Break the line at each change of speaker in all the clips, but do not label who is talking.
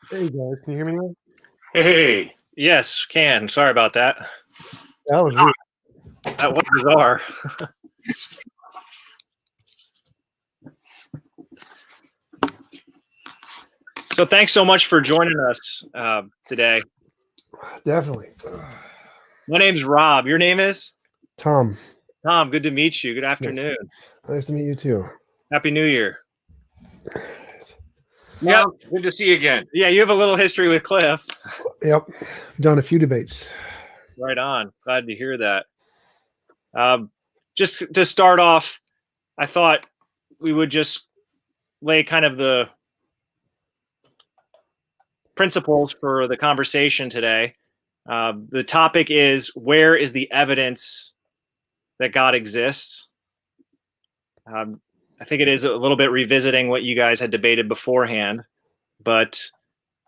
Hey guys, can you hear me now?
Hey, yes, can. Sorry about that.
That was weird.
That was bizarre. So thanks so much for joining us today.
Definitely.
My name's Rob. Your name is?
Tom,
Tom. Good to meet you. Good afternoon.
nice to meet you too.
Happy New Year.
Yeah, good to see you again.
Yeah, you have a little history with Cliff.
Yep, done a few debates.
Right on. Glad to hear that. Just to start off, I thought we would just lay kind of the principles for the conversation today. The topic is, where is the evidence that God exists? I think it is a little bit revisiting what you guys had debated beforehand, but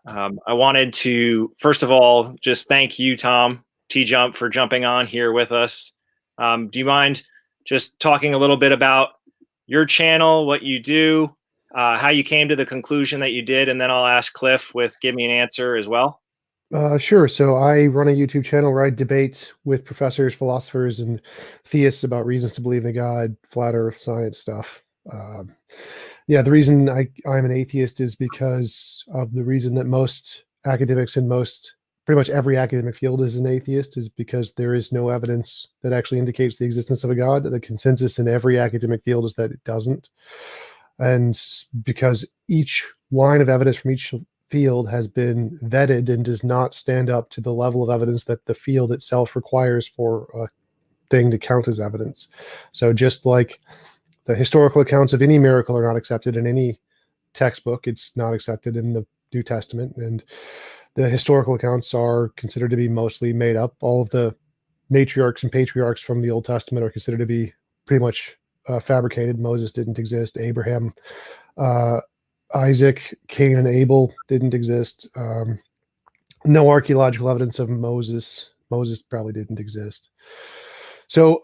I wanted to, first of all, just thank you, Tom, TJump, for jumping on here with us. Do you mind just talking a little bit about your channel, what you do, how you came to the conclusion that you did, and then I'll ask Cliff with give me an answer as well.
Sure. So I run a YouTube channel where I debate with professors, philosophers, and theists about reasons to believe in a God, flat Earth, science stuff. Yeah, the reason I'm an atheist is because of the reason that most academics in pretty much every academic field is an atheist, is because there is no evidence that actually indicates the existence of a God. The consensus in every academic field is that it doesn't. And because each line of evidence from each field has been vetted and does not stand up to the level of evidence that the field itself requires for a thing to count as evidence. So just like the historical accounts of any miracle are not accepted in any textbook, it's not accepted in the New Testament, and the historical accounts are considered to be mostly made up. All of the matriarchs and patriarchs from the Old Testament are considered to be pretty much fabricated. Moses didn't exist. Abraham, Isaac, Cain, and Abel didn't exist. No archaeological evidence of Moses. Moses probably didn't exist. So,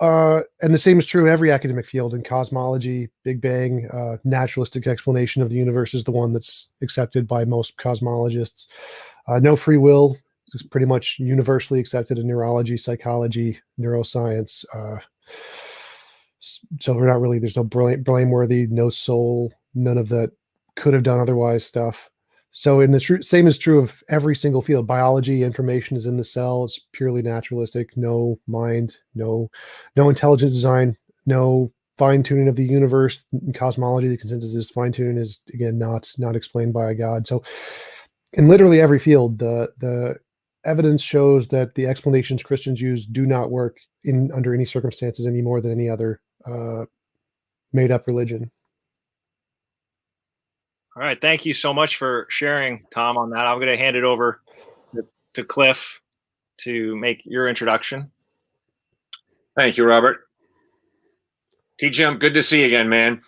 and the same is true every academic field. In cosmology, Big Bang, naturalistic explanation of the universe is the one that's accepted by most cosmologists. No free will is pretty much universally accepted in neurology, psychology, neuroscience. So we're not really, there's no blameworthy, no soul, none of that could have done otherwise stuff. So in the same is true of every single field. Biology, information is in the cell. It's purely naturalistic. No mind, no intelligent design, no fine tuning of the universe. In cosmology, the consensus is fine tuning is again not explained by a God. So in literally every field, the evidence shows that the explanations Christians use do not work in under any circumstances any more than any other made up religion.
All right. Thank you so much for sharing, Tom, on that. I'm going to hand it over to Cliff to make your introduction.
Thank you, Robert. TJump, good to see you again, man.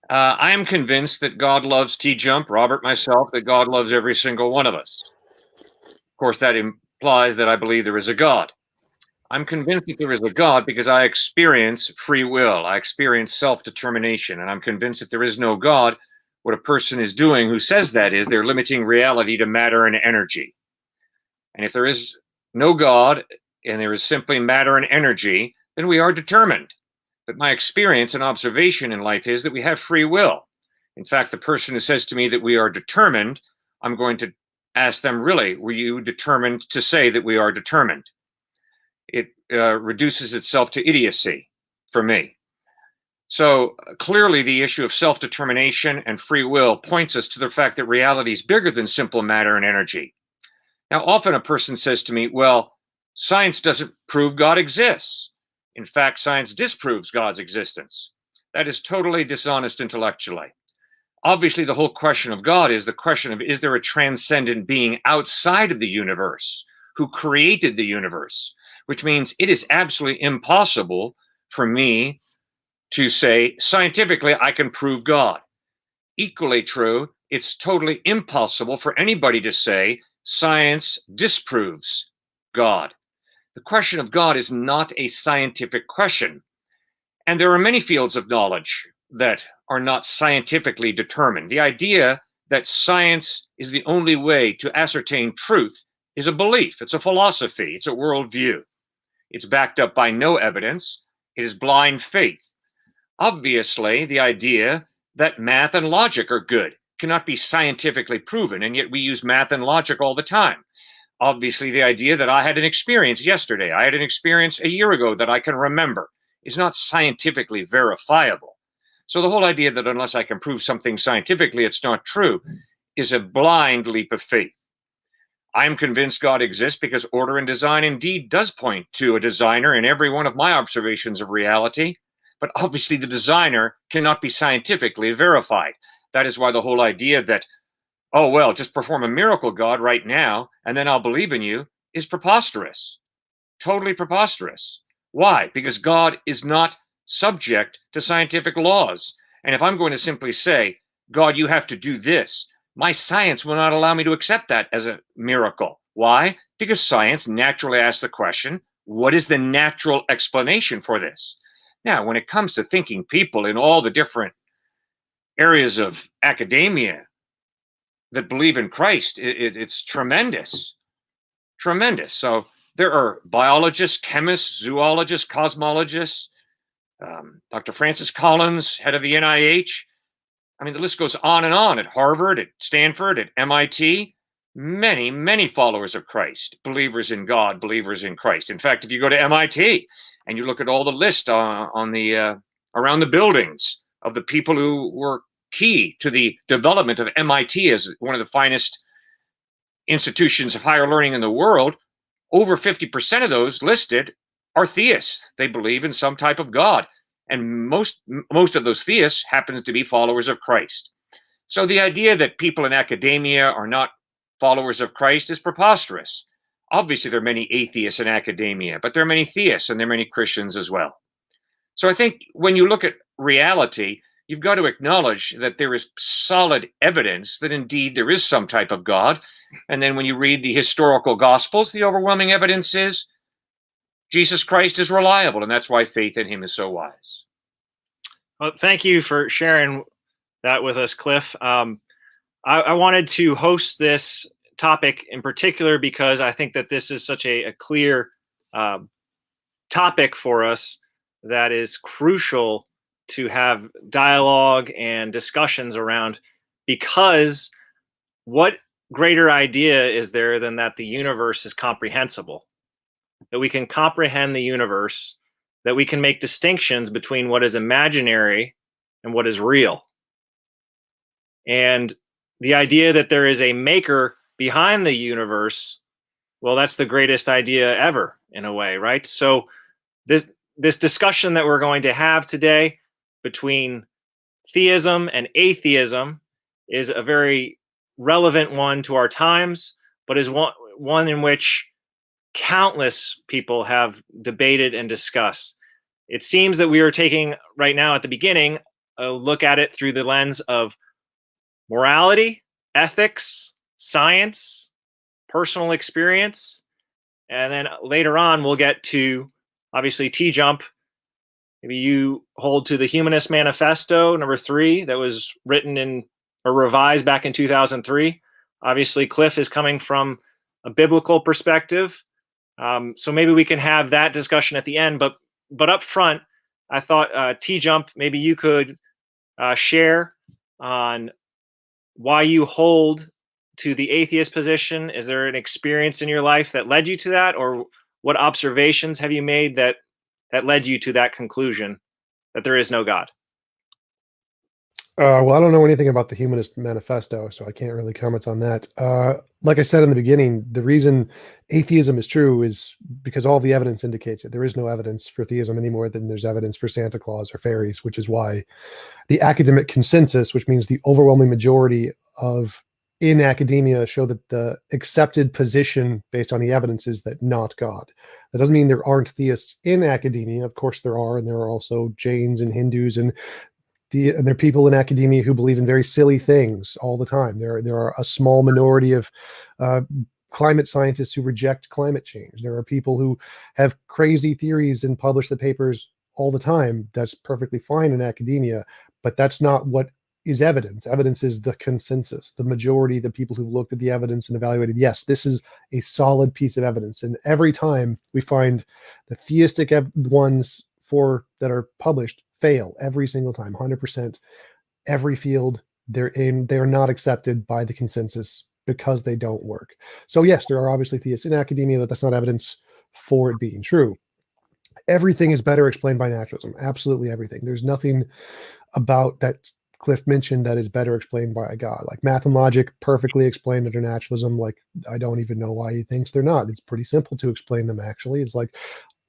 I am convinced that God loves TJump, Robert, myself, that God loves every single one of us. Of course, that implies that I believe there is a God. I'm convinced that there is a God because I experience free will. I experience self-determination, and I'm convinced that there is no God. What a person is doing who says that is they're limiting reality to matter and energy. And if there is no God and there is simply matter and energy, then we are determined. But my experience and observation in life is that we have free will. In fact, the person who says to me that we are determined, I'm going to ask them, really, were you determined to say that we are determined? It reduces itself to idiocy for me. So clearly the issue of self-determination and free will points us to the fact that reality is bigger than simple matter and energy. Now, often a person says to me, well, science doesn't prove God exists. In fact, science disproves God's existence. That is totally dishonest intellectually. Obviously, the whole question of God is the question of, is there a transcendent being outside of the universe who created the universe? Which means it is absolutely impossible for me to say, scientifically, I can prove God. Equally true, it's totally impossible for anybody to say, science disproves God. The question of God is not a scientific question. And there are many fields of knowledge that are not scientifically determined. The idea that science is the only way to ascertain truth is a belief. It's a philosophy. It's a worldview. It's backed up by no evidence. It is blind faith. Obviously, the idea that math and logic are good cannot be scientifically proven, and yet we use math and logic all the time. Obviously, the idea that I had an experience yesterday, I had an experience a year ago that I can remember, is not scientifically verifiable. So the whole idea that unless I can prove something scientifically, it's not true, is a blind leap of faith. I'm convinced God exists because order and design indeed does point to a designer in every one of my observations of reality, but obviously the designer cannot be scientifically verified. That is why the whole idea that, oh, well, just perform a miracle, God, right now, and then I'll believe in you, is preposterous. Totally preposterous. Why? Because God is not subject to scientific laws. And if I'm going to simply say, God, you have to do this, my science will not allow me to accept that as a miracle. Why? Because science naturally asks the question, what is the natural explanation for this? Now, when it comes to thinking people in all the different areas of academia that believe in Christ, it's tremendous. Tremendous. So there are biologists, chemists, zoologists, cosmologists, Dr. Francis Collins, head of the NIH. I mean, the list goes on and on at Harvard, at Stanford, at MIT. Many, many followers of Christ, believers in God, believers in Christ. In fact, if you go to MIT and you look at all the list on the around the buildings of the people who were key to the development of MIT as one of the finest institutions of higher learning in the world, over 50% of those listed are theists. They believe in some type of God. And most of those theists happen to be followers of Christ. So the idea that people in academia are not followers of Christ is preposterous. Obviously, there are many atheists in academia, but there are many theists and there are many Christians as well. So I think when you look at reality, you've got to acknowledge that there is solid evidence that indeed there is some type of God. And then when you read the historical Gospels, the overwhelming evidence is Jesus Christ is reliable, and that's why faith in him is so wise.
Well, thank you for sharing that with us, Cliff. I wanted to host this topic in particular because I think that this is such a clear topic for us that is crucial to have dialogue and discussions around, because what greater idea is there than that the universe is comprehensible? That we can comprehend the universe, that we can make distinctions between what is imaginary and what is real. And the idea that there is a maker behind the universe, well, that's the greatest idea ever in a way, right? So this discussion that we're going to have today between theism and atheism is a very relevant one to our times, but is one in which countless people have debated and discussed. It seems that we are taking right now at the beginning a look at it through the lens of morality, ethics, science, personal experience, and then later on we'll get to obviously TJump. Maybe you hold to the Humanist Manifesto #3 that was written in or revised back in 2003. Obviously, Cliff is coming from a biblical perspective. So maybe we can have that discussion at the end, but up front, I thought TJump, maybe you could share on why you hold to the atheist position. Is there an experience in your life that led you to that, or what observations have you made that led you to that conclusion that there is no God?
Well, I don't know anything about the Humanist Manifesto, so I can't really comment on that. Like I said in the beginning, the reason atheism is true is because all the evidence indicates it. There is no evidence for theism any more than there's evidence for Santa Claus or fairies, which is why the academic consensus, which means the overwhelming majority in academia, show that the accepted position based on the evidence is that not God. That doesn't mean there aren't theists in academia. Of course there are, and there are also Jains and Hindus and there are people in academia who believe in very silly things all the time. There are a small minority of climate scientists who reject climate change. There are people who have crazy theories and publish the papers all the time. That's perfectly fine in academia, but that's not what is evidence. Evidence is the consensus, the majority, the people who've looked at the evidence and evaluated, yes, this is a solid piece of evidence. And every time we find the theistic ones that are published fail every single time, 100%, every field they're not accepted by the consensus because they don't work. So yes, there are obviously theists in academia, but that's not evidence for it being true. Everything is better explained by naturalism. Absolutely everything. There's nothing about that Cliff mentioned that is better explained by a God. Like math and logic, perfectly explained under naturalism. Like, I don't even know why he thinks they're not. It's pretty simple to explain them, actually. It's like,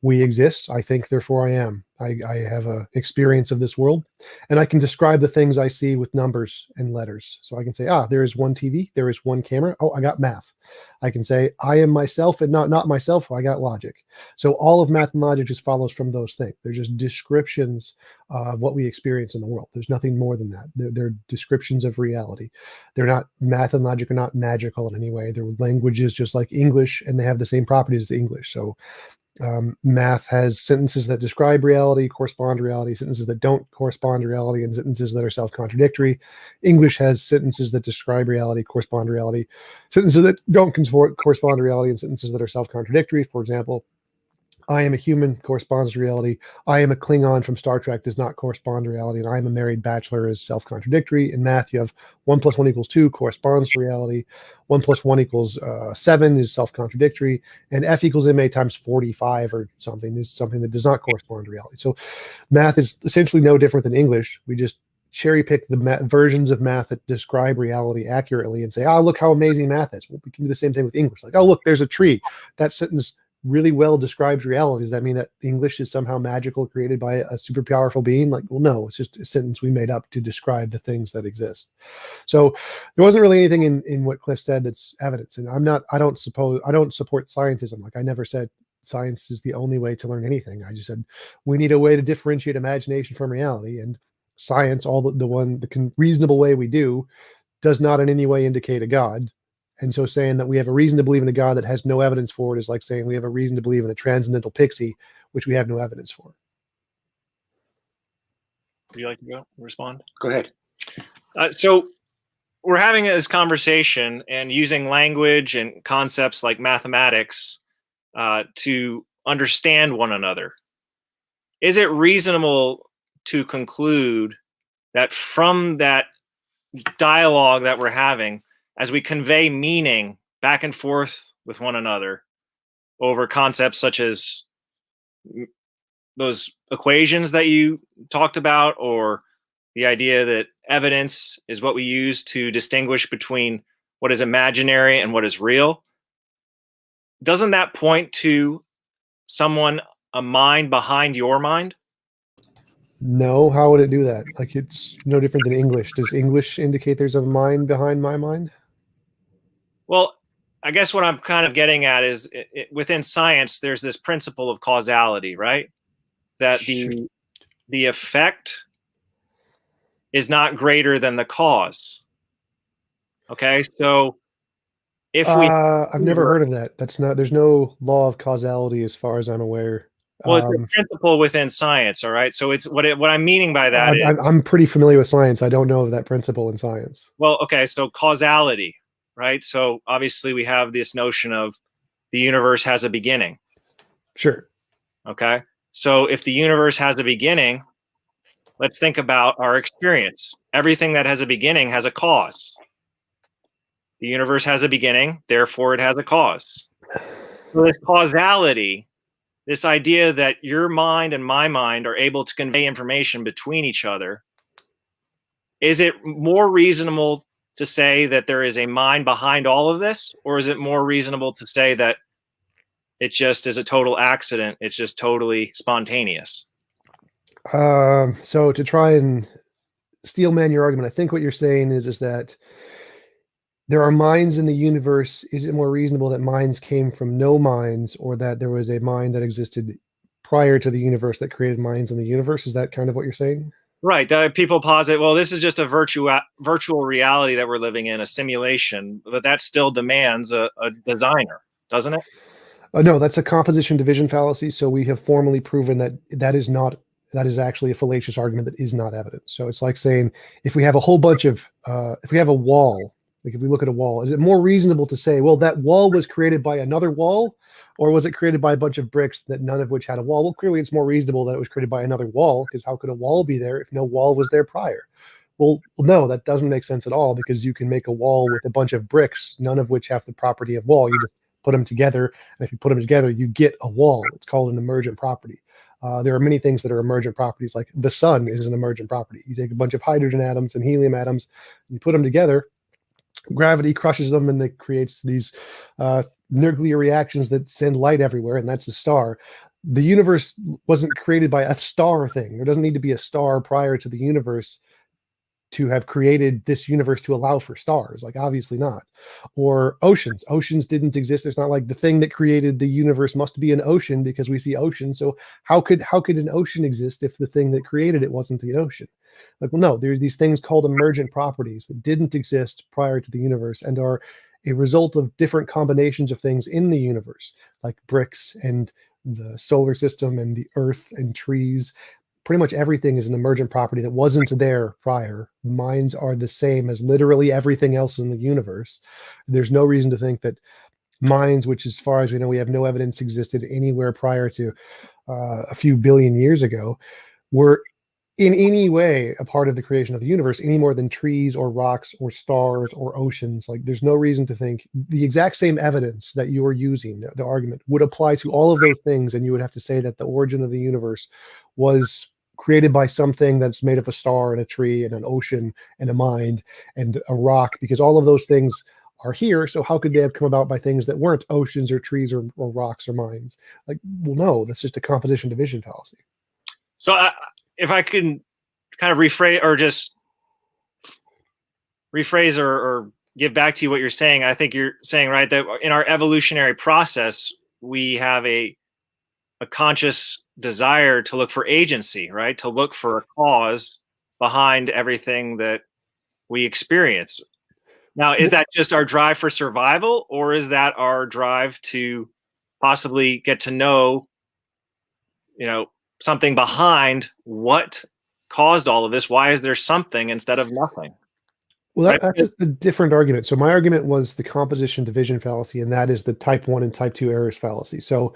we exist, I think, therefore I am. I have a experience of this world, and I can describe the things I see with numbers and letters. So I can say, there is one TV, there is one camera. Oh, I got math. I can say, I am myself and not myself. I got logic. So all of math and logic just follows from those things. They're just descriptions of what we experience in the world. There's nothing more than that. They're descriptions of reality. They're not, math and logic are not magical in any way. They're languages just like English, and they have the same properties as English. So math has sentences that describe reality, correspond to reality, sentences that don't correspond to reality, and sentences that are self-contradictory. English has sentences that describe reality, correspond to reality, sentences that don't correspond to reality, and sentences that are self-contradictory. For example, I am a human corresponds to reality. I am a Klingon from Star Trek does not correspond to reality. And I am a married bachelor is self-contradictory. In math, you have 1 + 1 = 2 corresponds to reality. 1 + 1 = 7 is self-contradictory. And F = ma times 45 or something is something that does not correspond to reality. So math is essentially no different than English. We just cherry pick the versions of math that describe reality accurately and say, look how amazing math is. Well, we can do the same thing with English. Like, look, there's a tree. That sentence really well describes reality. Does that mean that English is somehow magical, created by a super powerful being? Like, well, no, it's just a sentence we made up to describe the things that exist. So there wasn't really anything in what Cliff said that's evidence. And I don't support scientism. Like, I never said science is the only way to learn anything. I just said we need a way to differentiate imagination from reality, and science, the reasonable way we do, does not in any way indicate a God. And so saying that we have a reason to believe in a God that has no evidence for it is like saying we have a reason to believe in a transcendental pixie, which we have no evidence for.
Would you like to go respond?
Go ahead.
So we're having this conversation and using language and concepts like mathematics to understand one another. Is it reasonable to conclude that from that dialogue that we're having, as we convey meaning back and forth with one another over concepts such as those equations that you talked about, or the idea that evidence is what we use to distinguish between what is imaginary and what is real, doesn't that point to a mind behind your mind?
No, how would it do that? Like, it's no different than English. Does English indicate there's a mind behind my mind?
Well, I guess what I'm kind of getting at is within science, there's this principle of causality, right? That the effect is not greater than the cause. Okay, so if
I've never heard of that. There's no law of causality as far as I'm aware.
Well, it's a principle within science, all right? So it's what I'm meaning by that is,
I'm pretty familiar with science. I don't know of that principle in science.
Well, okay, so causality, right? So obviously we have this notion of the universe has a beginning.
Sure.
Okay, so if the universe has a beginning, let's think about our experience. Everything that has a beginning has a cause. The universe has a beginning, therefore it has a cause. So this causality, this idea that your mind and my mind are able to convey information between each other, is it more reasonable to say that there is a mind behind all of this? Or is it more reasonable to say that it just is a total accident? It's just totally spontaneous.
So to try and steelman your argument, I think what you're saying is that there are minds in the universe. Is it more reasonable that minds came from no minds, or that there was a mind that existed prior to the universe that created minds in the universe? Is that kind of what you're saying?
Right. People posit, well, this is just a virtual reality that we're living in, a simulation, but that still demands a designer, doesn't it?
No, that's a composition division fallacy. So we have formally proven that is not That is actually a fallacious argument that is not evident. So it's like saying, if we have a whole bunch of, if we have a wall, like if we look at a wall, is it more reasonable to say, well, that wall was created by another wall, or was it created by a bunch of bricks that none of which had a wall? Well, clearly it's more reasonable that it was created by another wall, because how could a wall be there if no wall was there prior? Well, no, that doesn't make sense at all, because you can make a wall with a bunch of bricks, none of which have the property of wall. You just put them together, and if you put them together, you get a wall. It's called an emergent property. There are many things that are emergent properties, like the sun is an emergent property. You take a bunch of hydrogen atoms and helium atoms, you put them together, gravity crushes them, and it creates these nuclear reactions that send light everywhere, and that's a star. The universe wasn't created by a star thing. There doesn't need to be a star prior to the universe to have created this universe to allow for stars. Like, obviously not. Or oceans. Oceans didn't exist. It's not like the thing that created the universe must be an ocean because we see ocean. So how could an ocean exist if the thing that created it wasn't the ocean? Like, well, no, there's these things called emergent properties that didn't exist prior to the universe and are a result of different combinations of things in the universe, like bricks and the solar system and the earth and trees. Pretty much everything is an emergent property that wasn't there prior. Minds are the same as literally everything else in the universe. There's no reason to think that minds, which as far as we know, we have no evidence existed anywhere prior to a few billion years ago, were in any way a part of the creation of the universe, any more than trees or rocks or stars or oceans. Like, there's no reason to think the exact same evidence that you're using, the argument, would apply to all of those things, and you would have to say that the origin of the universe was created by something that's made of a star and a tree and an ocean and a mind and a rock, because all of those things are here. So how could they have come about by things that weren't oceans or trees or rocks or minds? Like, well, no, that's just a composition division fallacy.
So if I can kind of rephrase or give back to you what you're saying, I think you're saying, right, that in our evolutionary process, we have a conscious desire to look for agency, right? To look for a cause behind everything that we experience. Now, is that just our drive for survival, or is that our drive to possibly get to know, something behind what caused all of this? Why is there something instead of nothing?
Well, that's a different argument. So my argument was the composition division fallacy, and that is the type 1 and type 2 errors fallacy. So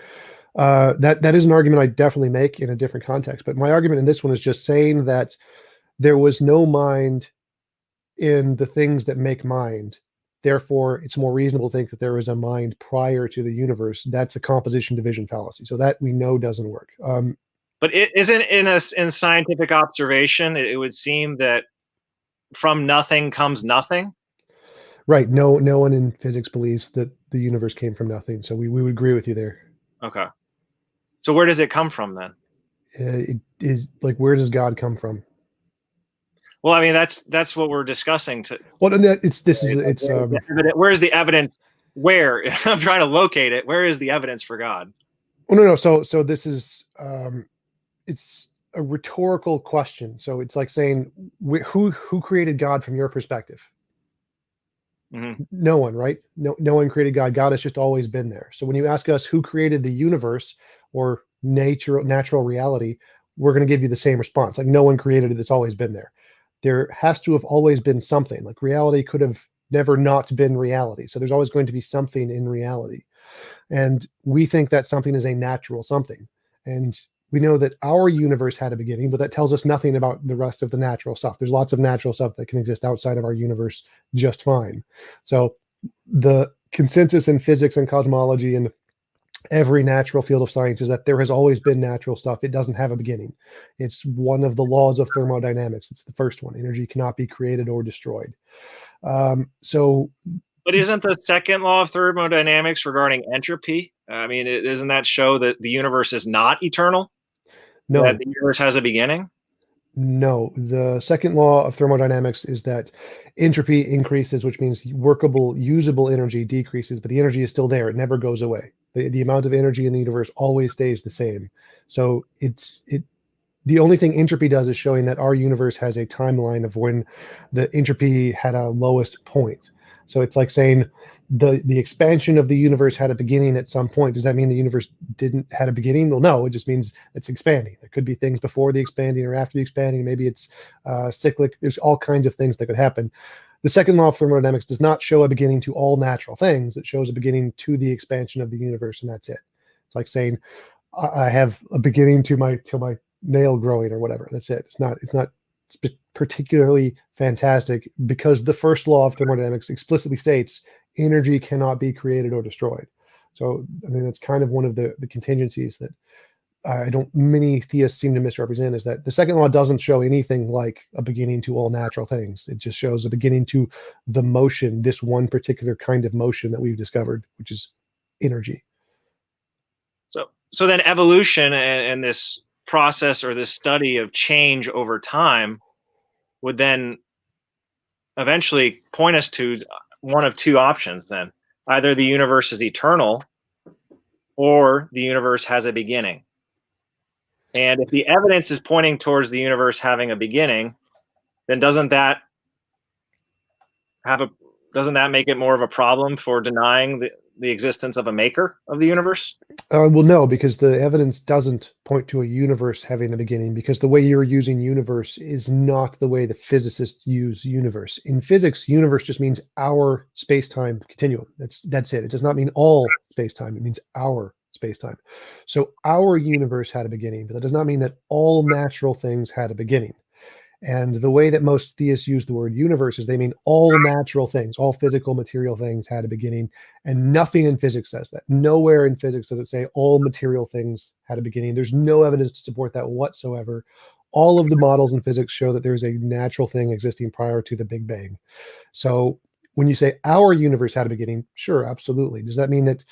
that is an argument I definitely make in a different context. But my argument in this one is just saying that there was no mind in the things that make mind. Therefore, it's more reasonable to think that there was a mind prior to the universe. That's a composition division fallacy. So that we know doesn't work.
But it isn't in scientific observation. It would seem that from nothing comes nothing.
Right. No one in physics believes that the universe came from nothing. So we would agree with you there.
Okay. So where does it come from then?
It is like, where does God come from?
Well, I mean, that's what we're discussing.
Well, and where's
the evidence? Where I'm trying to locate it. Where is the evidence for God?
Oh, no. So this is it's a rhetorical question. So it's like saying, who created God from your perspective?
Mm-hmm.
No one, right? No one created God. God has just always been there. So when you ask us who created the universe or natural reality, we're going to give you the same response. Like, no one created it. It's always been there. There has to have always been something. Like, reality could have never not been reality. So there's always going to be something in reality. And we think that something is a natural something. And we know that our universe had a beginning, but that tells us nothing about the rest of the natural stuff. There's lots of natural stuff that can exist outside of our universe just fine. So the consensus in physics and cosmology and every natural field of science is that there has always been natural stuff. It doesn't have a beginning. It's one of the laws of thermodynamics. It's the first one. Energy cannot be created or destroyed.
But isn't the second law of thermodynamics regarding entropy? I mean, doesn't that show that the universe is not eternal?
No.
That the universe has a beginning?
No. The second law of thermodynamics is that entropy increases, which means workable, usable energy decreases, but the energy is still there. It never goes away. The amount of energy in the universe always stays the same. So the only thing entropy does is showing that our universe has a timeline of when the entropy had a lowest point. So it's like saying the expansion of the universe had a beginning at some point. Does that mean the universe didn't had a beginning? Well, no, it just means it's expanding. There could be things before the expanding or after the expanding. Maybe it's cyclic. There's all kinds of things that could happen. The second law of thermodynamics does not show a beginning to all natural things. It shows a beginning to the expansion of the universe, and that's it. It's like saying I have a beginning to my nail growing or whatever. That's it. It's not particularly fantastic, because the first law of thermodynamics explicitly states energy cannot be created or destroyed. So I mean, that's kind of one of the contingencies that many theists seem to misrepresent, is that the second law doesn't show anything like a beginning to all natural things. It just shows a beginning to the motion, this one particular kind of motion that we've discovered, which is energy.
So then evolution and this process or this study of change over time would then eventually point us to one of two options then. Either the universe is eternal or the universe has a beginning. And if the evidence is pointing towards the universe having a beginning, then doesn't that make it more of a problem for denying the existence of a maker of the universe?
Well, no, because the evidence doesn't point to a universe having a beginning, because the way you're using universe is not the way the physicists use universe. In physics, universe just means our space-time continuum. That's it. It does not mean all space-time. It means our space-time. So our universe had a beginning, but that does not mean that all natural things had a beginning. And the way that most theists use the word universe is they mean all natural things, all physical material things had a beginning, and nothing in physics says that. Nowhere in physics does it say all material things had a beginning. There's no evidence to support that whatsoever. All of the models in physics show that there's a natural thing existing prior to the Big Bang. So when you say our universe had a beginning, sure, absolutely. Does that mean that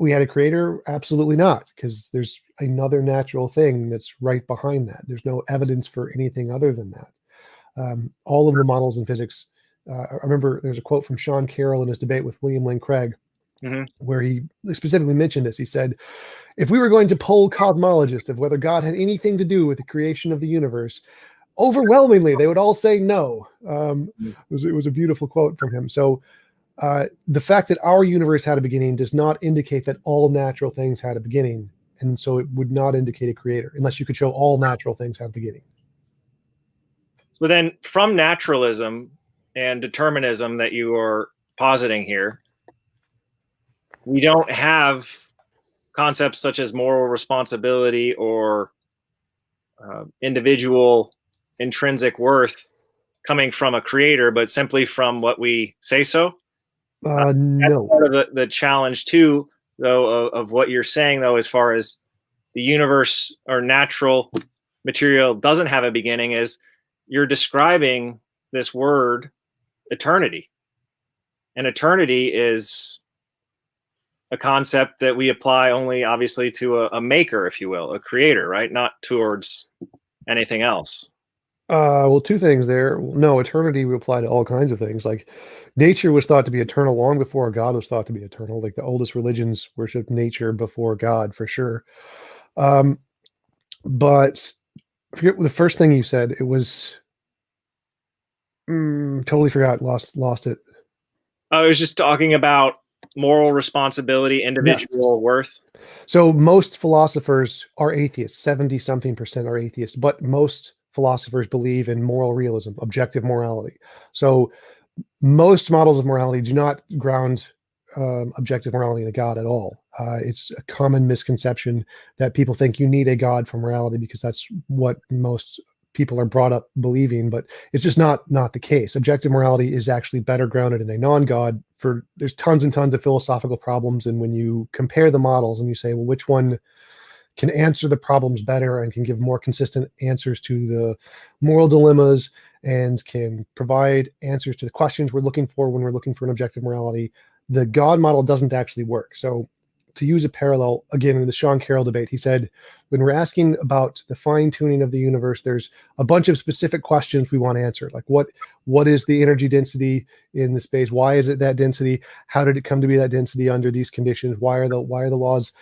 we had a creator? Absolutely not, because there's another natural thing that's right behind that. There's no evidence for anything other than that. All of the models in physics, I remember there's a quote from Sean Carroll in his debate with William Lane Craig, where he specifically mentioned this. He said, if we were going to poll cosmologists of whether God had anything to do with the creation of the universe, overwhelmingly, they would all say no. It was a beautiful quote from him. So the fact that our universe had a beginning does not indicate that all natural things had a beginning. And so it would not indicate a creator unless you could show all natural things have a beginning.
So then from naturalism and determinism that you are positing here, we don't have concepts such as moral responsibility or individual intrinsic worth coming from a creator, but simply from what we say so.
No.
That's part of the challenge too, though, of what you're saying, though, as far as the universe or natural material doesn't have a beginning, is you're describing this word eternity. And eternity is a concept that we apply only, obviously, to a maker, if you will, a creator, right? Not towards anything else.
Well, two things there. No, eternity would apply to all kinds of things. Like nature was thought to be eternal long before God was thought to be eternal. Like the oldest religions worship nature before God, for sure. But I forget the first thing you said. It was totally forgot. Lost it.
I was just talking about moral responsibility, individual worth.
So most philosophers are atheists. 70-something% are atheists, but most philosophers believe in moral realism, objective morality. So most models of morality do not ground objective morality in a God at all. It's a common misconception that people think you need a God for morality because that's what most people are brought up believing, but it's just not the case. Objective morality is actually better grounded in a non-God. There's tons and tons of philosophical problems, and when you compare the models and you say, well, which one can answer the problems better and can give more consistent answers to the moral dilemmas and can provide answers to the questions we're looking for when we're looking for an objective morality, the God model doesn't actually work. So to use a parallel, again, in the Sean Carroll debate, he said, when we're asking about the fine tuning of the universe, there's a bunch of specific questions we want answered. Like what is the energy density in the space? Why is it that density? How did it come to be that density under these conditions? Why are the laws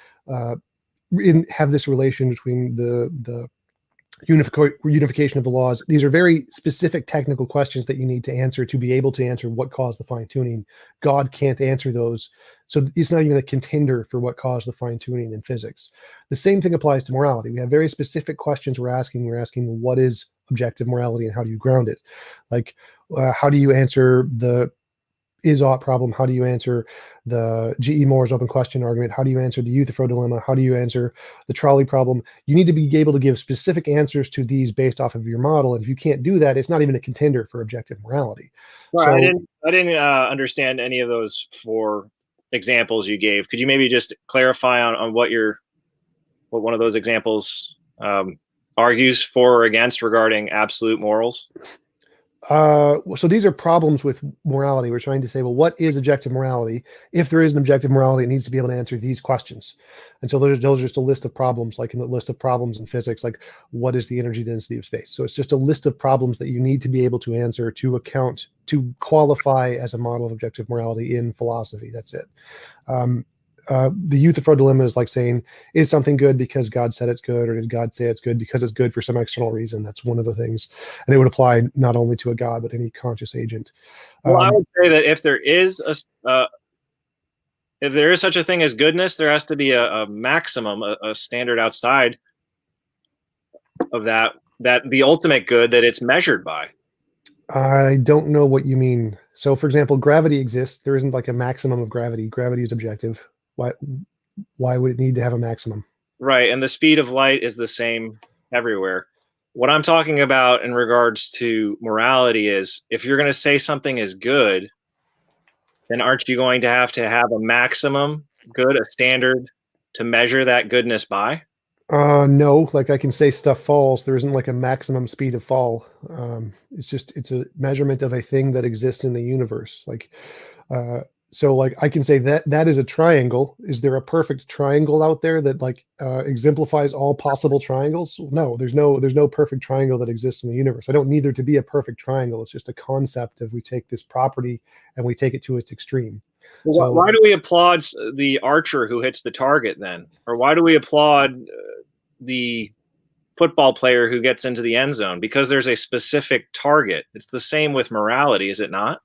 have this relation between the unification of the laws. These are very specific technical questions that you need to answer to be able to answer what caused the fine tuning. God can't answer those. So it's not even a contender for what caused the fine tuning in physics. The same thing applies to morality. We have very specific questions we're asking. We're asking, what is objective morality and how do you ground it? Like, how do you answer the is-ought problem? How do you answer the G.E. Moore's open question argument? How do you answer the Euthyphro dilemma? How do you answer the trolley problem? You need to be able to give specific answers to these based off of your model. And if you can't do that, it's not even a contender for objective morality.
Well,
So
I didn't understand any of those 4 examples you gave. Could you maybe just clarify on what one of those examples argues for or against regarding absolute morals?
so these are problems with morality. We're trying to say, well, what is objective morality? If there is an objective morality, it needs to be able to answer these questions. And so those are just a list of problems, like in the list of problems in physics, like what is the energy density of space? So it's just a list of problems that you need to be able to answer to account, to qualify as a model of objective morality in philosophy. That's it. The Euthyphro dilemma is like saying, is something good because God said it's good, or did God say it's good because it's good for some external reason? That's one of the things. And it would apply not only to a God, but any conscious agent.
Well, I would say that if there is such a thing as goodness, there has to be a maximum, a standard outside of that the ultimate good that it's measured by.
I don't know what you mean. So, for example, gravity exists. There isn't like a maximum of gravity. Gravity is objective. Why would it need to have a maximum?
Right, and the speed of light is the same everywhere. What I'm talking about in regards to morality is, if you're going to say something is good, then aren't you going to have a maximum good, a standard to measure that goodness by?
No, like I can say stuff falls. There isn't like a maximum speed of fall. It's a measurement of a thing that exists in the universe. Like, so like I can say that is a triangle. Is there a perfect triangle out there that like exemplifies all possible triangles? No, there's no perfect triangle that exists in the universe. I don't need there to be a perfect triangle. It's just a concept of, we take this property and we take it to its extreme.
Well,
So
why do we applaud the archer who hits the target then? Or why do we applaud the football player who gets into the end zone? Because there's a specific target. It's the same with morality, is it not?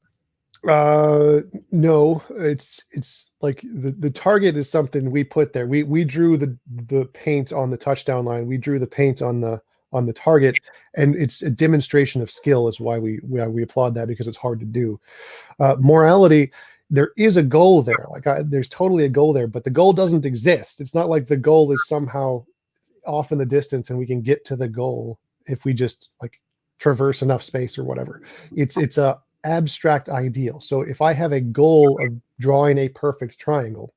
No, it's like the target is something we put there. We drew the paint on the touchdown line. We drew the paint on the target, and it's a demonstration of skill is why we applaud that, because it's hard to do. Morality, there is a goal there. Like there's totally a goal there, but the goal doesn't exist. It's not like the goal is somehow off in the distance and we can get to the goal if we just like traverse enough space or whatever. It's a abstract ideal. So if I have a goal of drawing a perfect triangle,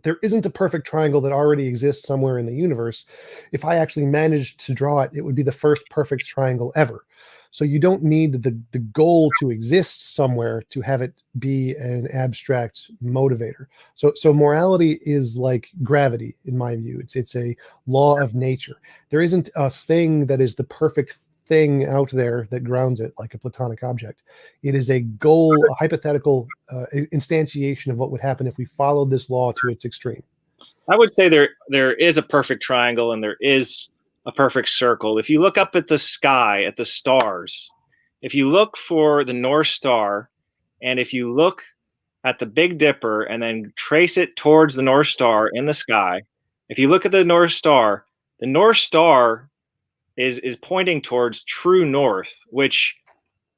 there isn't a perfect triangle that already exists somewhere in the universe. If I actually managed to draw it, it would be the first perfect triangle ever. So you don't need the goal to exist somewhere to have it be an abstract motivator. So morality is like gravity, in my view. It's a law of nature. There isn't a thing that is the perfect thing out there that grounds it, like a Platonic object. It is a goal, a hypothetical instantiation of what would happen if we followed this law to its extreme.
I would say there is a perfect triangle and there is a perfect circle. If you look up at the sky, at the stars, if you look for the North Star, and if you look at the Big Dipper and then trace it towards the North Star in the sky, if you look at the North Star is pointing towards true north, which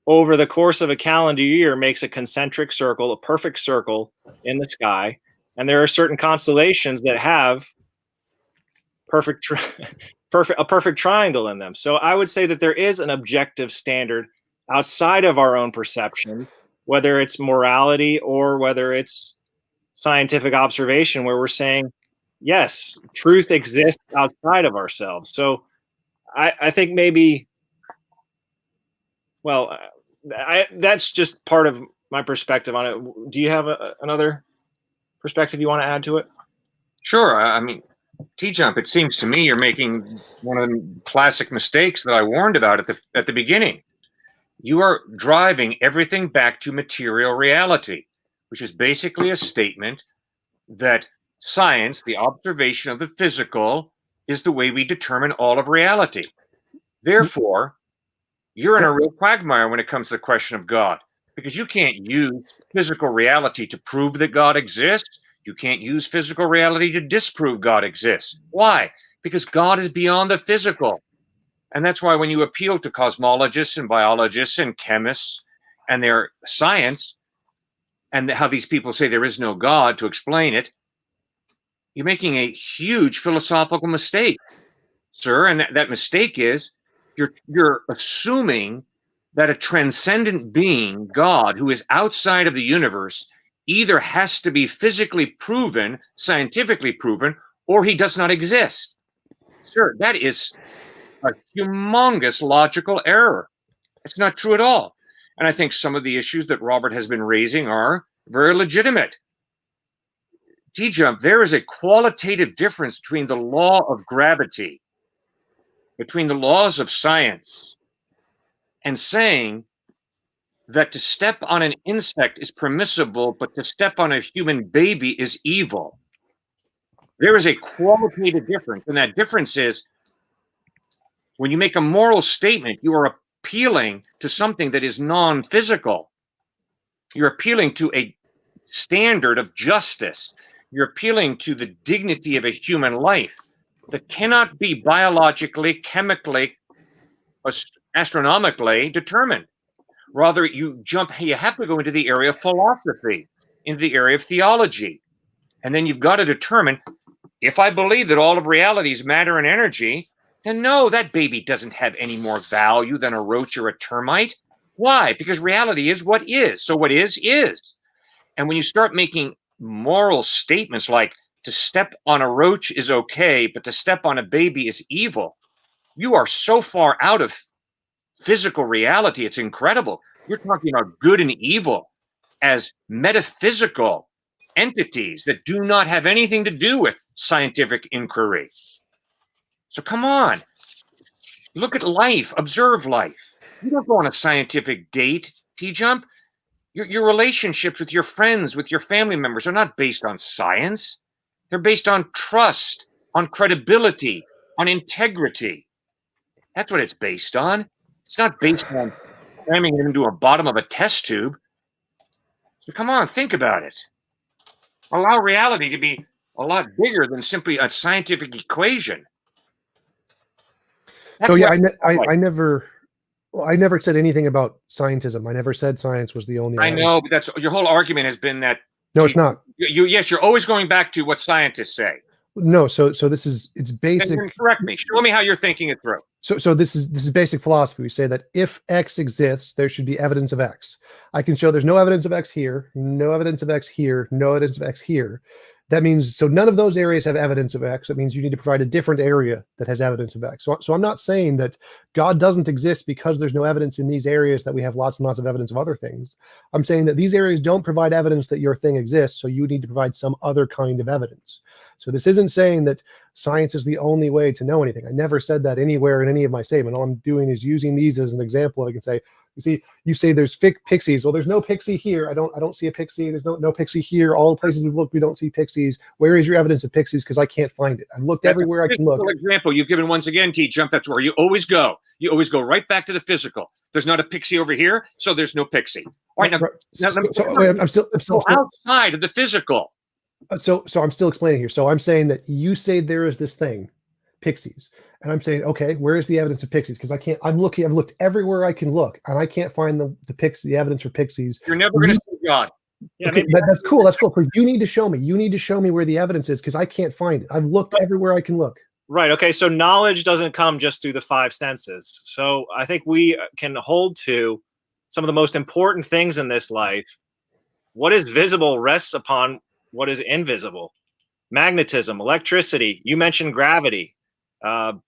over the course of a calendar year makes a concentric circle, a perfect circle in the sky. And there are certain constellations that have a perfect triangle in them. So I would say that there is an objective standard outside of our own perception, whether it's morality or whether it's scientific observation, where we're saying, yes, truth exists outside of ourselves. So I think maybe, well, that's just part of my perspective on it. Do you have another perspective you want to add to it?
Sure. I mean, TJump, it seems to me you're making one of the classic mistakes that I warned about at the beginning. You are driving everything back to material reality, which is basically a statement that science, the observation of the physical, is the way we determine all of reality. Therefore, you're in a real quagmire when it comes to the question of God, because you can't use physical reality to prove that God exists. You can't use physical reality to disprove God exists. Why? Because God is beyond the physical. And that's why when you appeal to cosmologists and biologists and chemists and their science, and how these people say there is no God to explain it, you're making a huge philosophical mistake, sir. And that mistake is you're assuming that a transcendent being, God, who is outside of the universe, either has to be physically proven, scientifically proven, or he does not exist. Sir, that is a humongous logical error. It's not true at all. And I think some of the issues that Robert has been raising are very legitimate. TJump, there is a qualitative difference between the law of gravity, between the laws of science, and saying that to step on an insect is permissible, but to step on a human baby is evil. There is a qualitative difference, and that difference is when you make a moral statement, you are appealing to something that is non-physical. You're appealing to a standard of justice. You're appealing to the dignity of a human life that cannot be biologically, chemically, astronomically determined. Rather, you have to go into the area of philosophy, into the area of theology. And then you've got to determine, if I believe that all of reality is matter and energy, then no, that baby doesn't have any more value than a roach or a termite. Why? Because reality is what is. So what is. And when you start making moral statements like to step on a roach is okay, but to step on a baby is evil, you are so far out of physical reality. It's incredible. You're talking about good and evil as metaphysical entities that do not have anything to do with scientific inquiry. So come on, look at life, observe life. You don't go on a scientific date, TJump. Your relationships with your friends, with your family members are not based on science. They're based on trust, on credibility, on integrity. That's what it's based on. It's not based on cramming it into a bottom of a test tube. So come on, think about it. Allow reality to be a lot bigger than simply a scientific equation.
Oh yeah, I never said anything about scientism. I never said science was the only.
I know, but that's your whole argument has been that.
No, it's not.
Yes, you're always going back to what scientists say.
No, so it's basic.
Then correct me. Show me how you're thinking it through.
So this is basic philosophy. We say that if X exists, there should be evidence of X. I can show there's no evidence of X here, no evidence of X here, no evidence of X here. That means, so none of those areas have evidence of X. That means you need to provide a different area that has evidence of X. So I'm not saying that God doesn't exist because there's no evidence in these areas that we have lots and lots of evidence of other things. I'm saying that these areas don't provide evidence that your thing exists, so you need to provide some other kind of evidence. So this isn't saying that science is the only way to know anything. I never said that anywhere in any of my statement. All I'm doing is using these as an example. I can say, you say there's pixies. Well, there's no pixie here. I don't see a pixie. There's no pixie here. All the places we've looked, we don't see pixies. Where is your evidence of pixies? Because I can't find it. I've looked everywhere I can look.
Example you've given once again, TJump. That's where you always go. You always go right back to the physical. There's not a pixie over here, so there's no pixie. All right, I'm still outside of the physical.
So I'm still explaining here. So I'm saying that you say there is this thing, pixies, and I'm saying, okay, where is the evidence of pixies? Because I've looked everywhere I can look, and I can't find the evidence for pixies.
You're never going to see God.
Yeah, okay, that's cool. That's cool. But you need to show me. You need to show me where the evidence is, because I can't find it. I've looked everywhere I can look.
Right. Okay. So knowledge doesn't come just through the five senses. So I think we can hold to some of the most important things in this life. What is visible rests upon what is invisible. Magnetism, electricity. You mentioned gravity. Atom.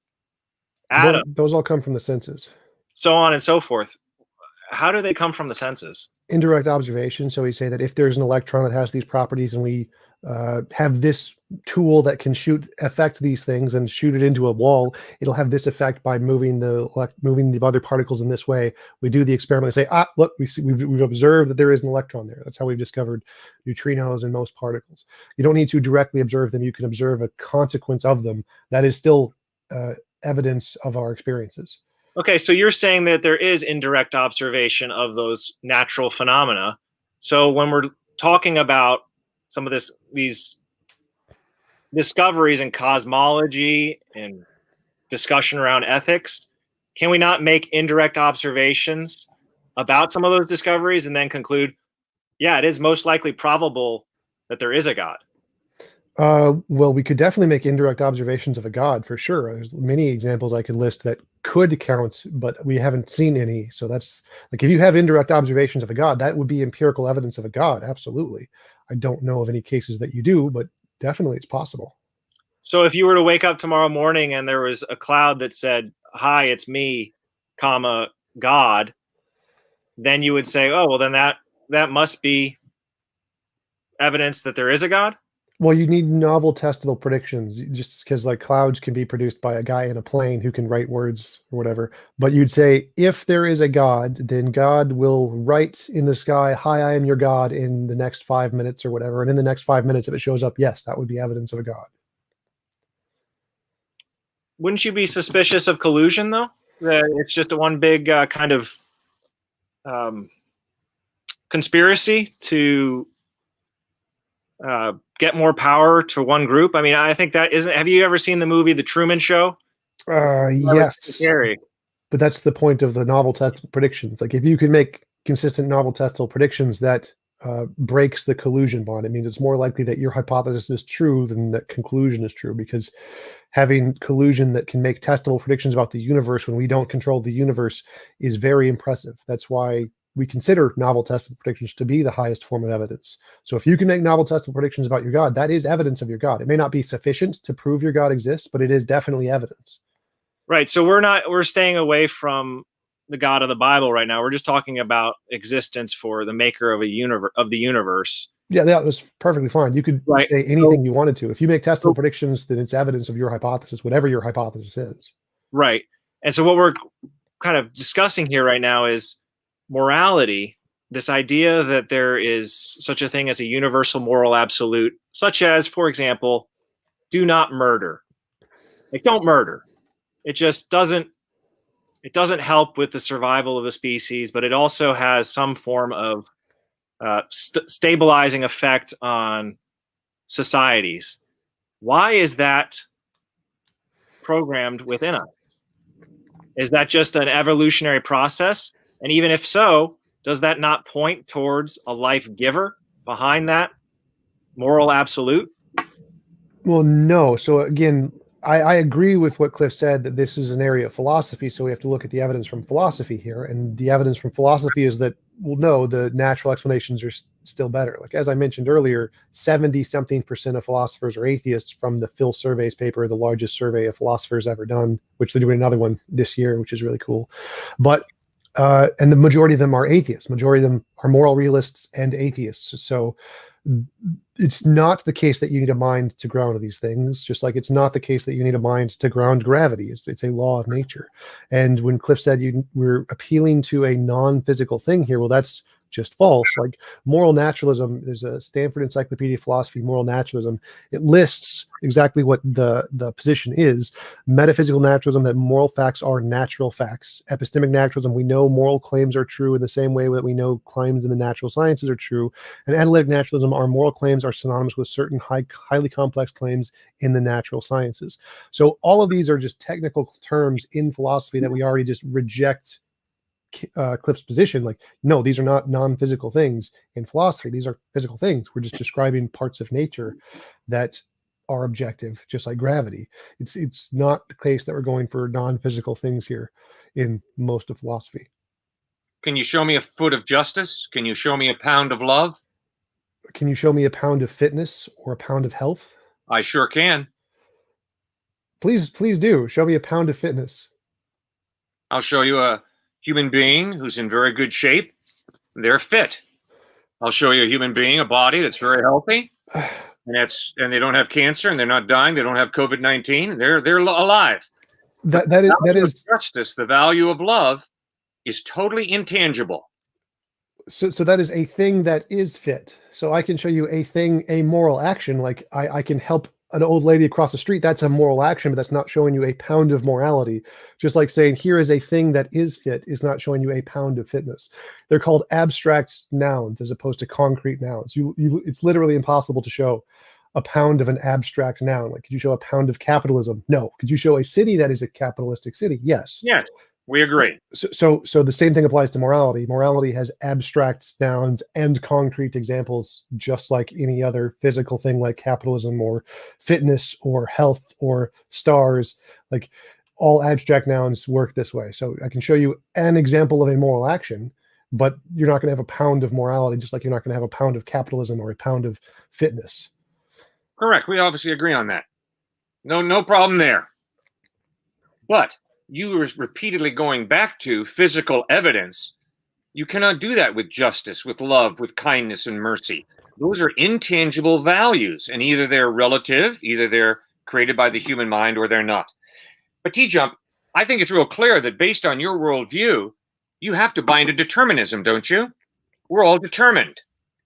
Those all come from the senses.
So on and so forth. How do they come from the senses?
Indirect observation. So we say that if there's an electron that has these properties, and we have this tool that can affect these things and shoot it into a wall, it'll have this effect by moving the other particles in this way. We do the experiment and say, look, we've observed that there is an electron there. That's how we've discovered neutrinos and most particles. You don't need to directly observe them. You can observe a consequence of them. That is still evidence of our experiences.
Okay, so you're saying that there is indirect observation of those natural phenomena. So when we're talking about some of these discoveries in cosmology and discussion around ethics, can we not make indirect observations about some of those discoveries and then conclude, yeah, it is most likely probable that there is a God?
Well, we could definitely make indirect observations of a God for sure. There's many examples I could list that could count, but we haven't seen any. So that's like if you have indirect observations of a God, that would be empirical evidence of a God. Absolutely. I don't know of any cases that you do, but definitely it's possible.
So if you were to wake up tomorrow morning and there was a cloud that said, "Hi, it's me, comma, God," then you would say, "Oh, well, then that must be evidence that there is a God."
Well, you need novel testable predictions just because like clouds can be produced by a guy in a plane who can write words or whatever. But you'd say if there is a God, then God will write in the sky, "Hi, I am your God," in the next 5 minutes or whatever. And in the next 5 minutes, if it shows up, yes, that would be evidence of a God.
Wouldn't you be suspicious of collusion, though? That it's just a one big kind of um, conspiracy to get more power to one group? I mean, I think that isn't. Have you ever seen the movie The Truman Show?
Yes,
Scary.
but that's the point of the novel testable predictions. Like if you can make consistent novel testable predictions, that breaks the collusion bond. It means it's more likely that your hypothesis is true than that conclusion is true, because having collusion that can make testable predictions about the universe when we don't control the universe is very impressive. That's why we consider novel testable predictions to be the highest form of evidence. So if you can make novel testable predictions about your God, that is evidence of your God. It may not be sufficient to prove your God exists, but it is definitely evidence.
Right. So we're staying away from the God of the Bible right now. We're just talking about existence for the maker of the universe.
Yeah, that was perfectly fine. You could
Right.
say anything you wanted to. If you make testable
So-
predictions, then it's evidence of your hypothesis, whatever your hypothesis is.
Right. And so what we're kind of discussing here right now is morality, this idea that there is such a thing as a universal moral absolute, such as, for example, do not murder. Like, don't murder. It just doesn't help with the survival of the species, but it also has some form of stabilizing effect on societies. Why is that programmed within us? Is that just an evolutionary process? And even if so, does that not point towards a life giver behind that moral absolute?
Well, no. So again, I agree with what Cliff said, that this is an area of philosophy. So we have to look at the evidence from philosophy here. And the evidence from philosophy is that, well, no, the natural explanations are still better. Like, as I mentioned earlier, 70-something% of philosophers are atheists from the Phil Surveys paper, the largest survey of philosophers ever done, which they're doing another one this year, which is really cool. But and the majority of them are atheists. Majority of them are moral realists and atheists. So it's not the case that you need a mind to ground these things, just like it's not the case that you need a mind to ground gravity. It's a law of nature. And when Cliff said we're appealing to a non-physical thing here, well, that's just false. Like moral naturalism, there's a Stanford Encyclopedia of Philosophy, moral naturalism. It lists exactly what the position is. Metaphysical naturalism, that moral facts are natural facts. Epistemic naturalism, we know moral claims are true in the same way that we know claims in the natural sciences are true. And analytic naturalism, our moral claims are synonymous with certain highly complex claims in the natural sciences. So all of these are just technical terms in philosophy that we already just reject Cliff's position. Like, no, these are not non-physical things in philosophy. These are physical things. We're just describing parts of nature that are objective, just like gravity. It's not the case that we're going for non-physical things here in most of philosophy.
Can you show me a foot of justice? Can you show me a pound of love?
Can you show me a pound of fitness or a pound of health?
I sure can.
Please do. Show me a pound of fitness.
I'll show you a human being who's in very good shape. They're fit. I'll show you a human being, a body that's very healthy, and they don't have cancer, and they're not dying. They don't have COVID-19. They're alive.
That is
justice. The value of love is totally intangible.
So that is a thing that is fit. So I can show you a thing, a moral action. Like I can help an old lady across the street, that's a moral action, but that's not showing you a pound of morality. Just like saying, here is a thing that is fit is not showing you a pound of fitness. They're called abstract nouns as opposed to concrete nouns. It's literally impossible to show a pound of an abstract noun. Like, could you show a pound of capitalism? No. Could you show a city that is a capitalistic city? Yes.
Yes, we agree.
So the same thing applies to morality. Morality has abstract nouns and concrete examples, just like any other physical thing like capitalism or fitness or health or stars. Like, all abstract nouns work this way. So I can show you an example of a moral action, but you're not going to have a pound of morality, just like you're not going to have a pound of capitalism or a pound of fitness.
Correct. We obviously agree on that. No problem there. But you were repeatedly going back to physical evidence. You cannot do that with justice, with love, with kindness and mercy. Those are intangible values, and either they're relative, either they're created by the human mind, or they're not. But TJump, I think it's real clear that based on your worldview, you have to buy into determinism, don't you? We're all determined,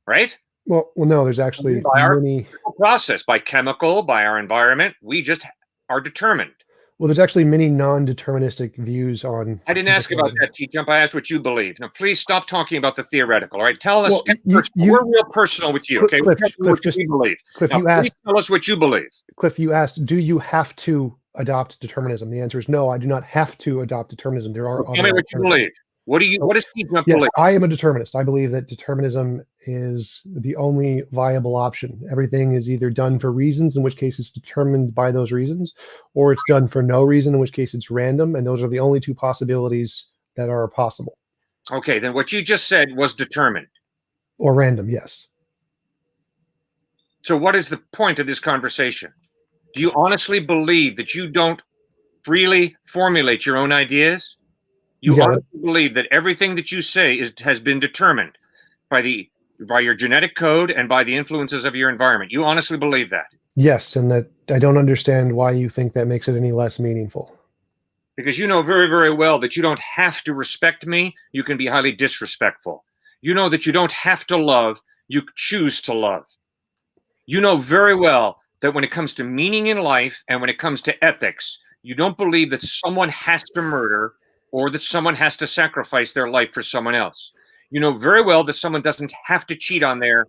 right?
Well, no, there's actually
By our
many
process, by chemical, by our environment, we just are determined.
Well, there's actually many non-deterministic views on.
I didn't ask about that, TJump. I asked what you believe. Now, please stop talking about the theoretical. All right, tell us.
Well,
we're real personal with you. Okay,
Cliff,
what
just
you believe.
Cliff,
now,
you
please
asked.
Tell us what you believe.
Cliff, you asked, do you have to adopt determinism? The answer is no. I do not have to adopt determinism. There are.
Tell me what you believe. What does TJump
yes,
believe?
I am a determinist. I believe that determinism is the only viable option. Everything is either done for reasons, in which case it's determined by those reasons, or it's done for no reason, in which case it's random. And those are the only two possibilities that are possible.
Okay, then what you just said was determined.
Or random, yes.
So what is the point of this conversation? Do you honestly believe that you don't freely formulate your own ideas? You honestly believe that everything that you say has been determined by your genetic code and by the influences of your environment. You honestly believe that?
Yes, and that I don't understand why you think that makes it any less meaningful.
Because you know very, very well that you don't have to respect me. You can be highly disrespectful. You know that you don't have to love. You choose to love. You know very well that when it comes to meaning in life and when it comes to ethics, you don't believe that someone has to murder or that someone has to sacrifice their life for someone else. You know very well that someone doesn't have to cheat on their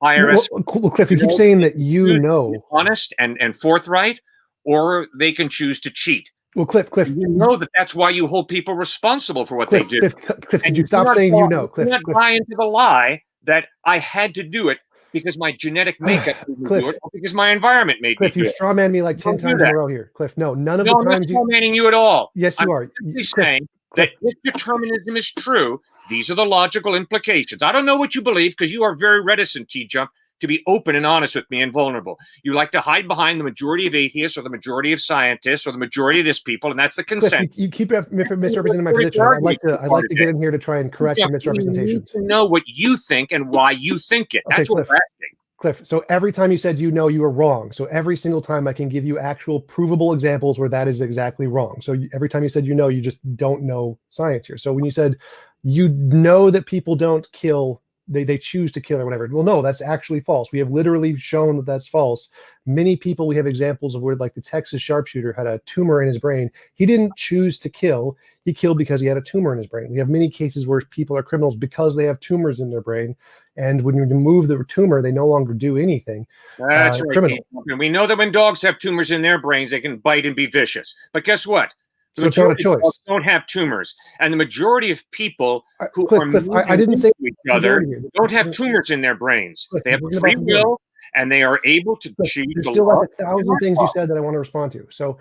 IRS.
Well, Cliff, you keep saying that you know.
Honest and forthright, or they can choose to cheat.
Well, Cliff.
You know that that's why you hold people responsible for what they do.
Cliff, could you stop saying you know? Cliff,
do not buy into the lie that I had to do it because my genetic makeup made me do it, or because my environment made me do it.
Cliff, you straw man me like 10 times in a row here. Cliff, no, none of the
I'm
times
not straw manning you at all.
Yes, you are.
I'm simply saying that if determinism is true, these are the logical implications. I don't know what you believe because you are very reticent, TJump, to be open and honest with me and vulnerable. You like to hide behind the majority of atheists or the majority of scientists or the majority of this people, and that's the consent.
Cliff, you keep misrepresenting my position. I'd like to get in here to try and correct your misrepresentations.
You need to know what you think and why you think it. That's what we're asking.
Cliff, so every time you said you know, you were wrong. So every single time I can give you actual provable examples where that is exactly wrong. So every time you said you know, you just don't know science here. So when you said you know that people don't kill, they choose to kill or whatever. Well, no, that's actually false. We have literally shown that that's false. Many people, we have examples of where, like the Texas sharpshooter had a tumor in his brain. He didn't choose to kill. He killed because he had a tumor in his brain. We have many cases where people are criminals because they have tumors in their brain. And when you remove the tumor, they no longer do anything.
That's right. And we know that when dogs have tumors in their brains, they can bite and be vicious. But guess what? The majority of dogs don't have tumors, and the majority of people who
I didn't say
each other don't have tumors in their brains. They have free will, and they are able to choose.
There's still like 1,000 things you said that I want to respond to. So,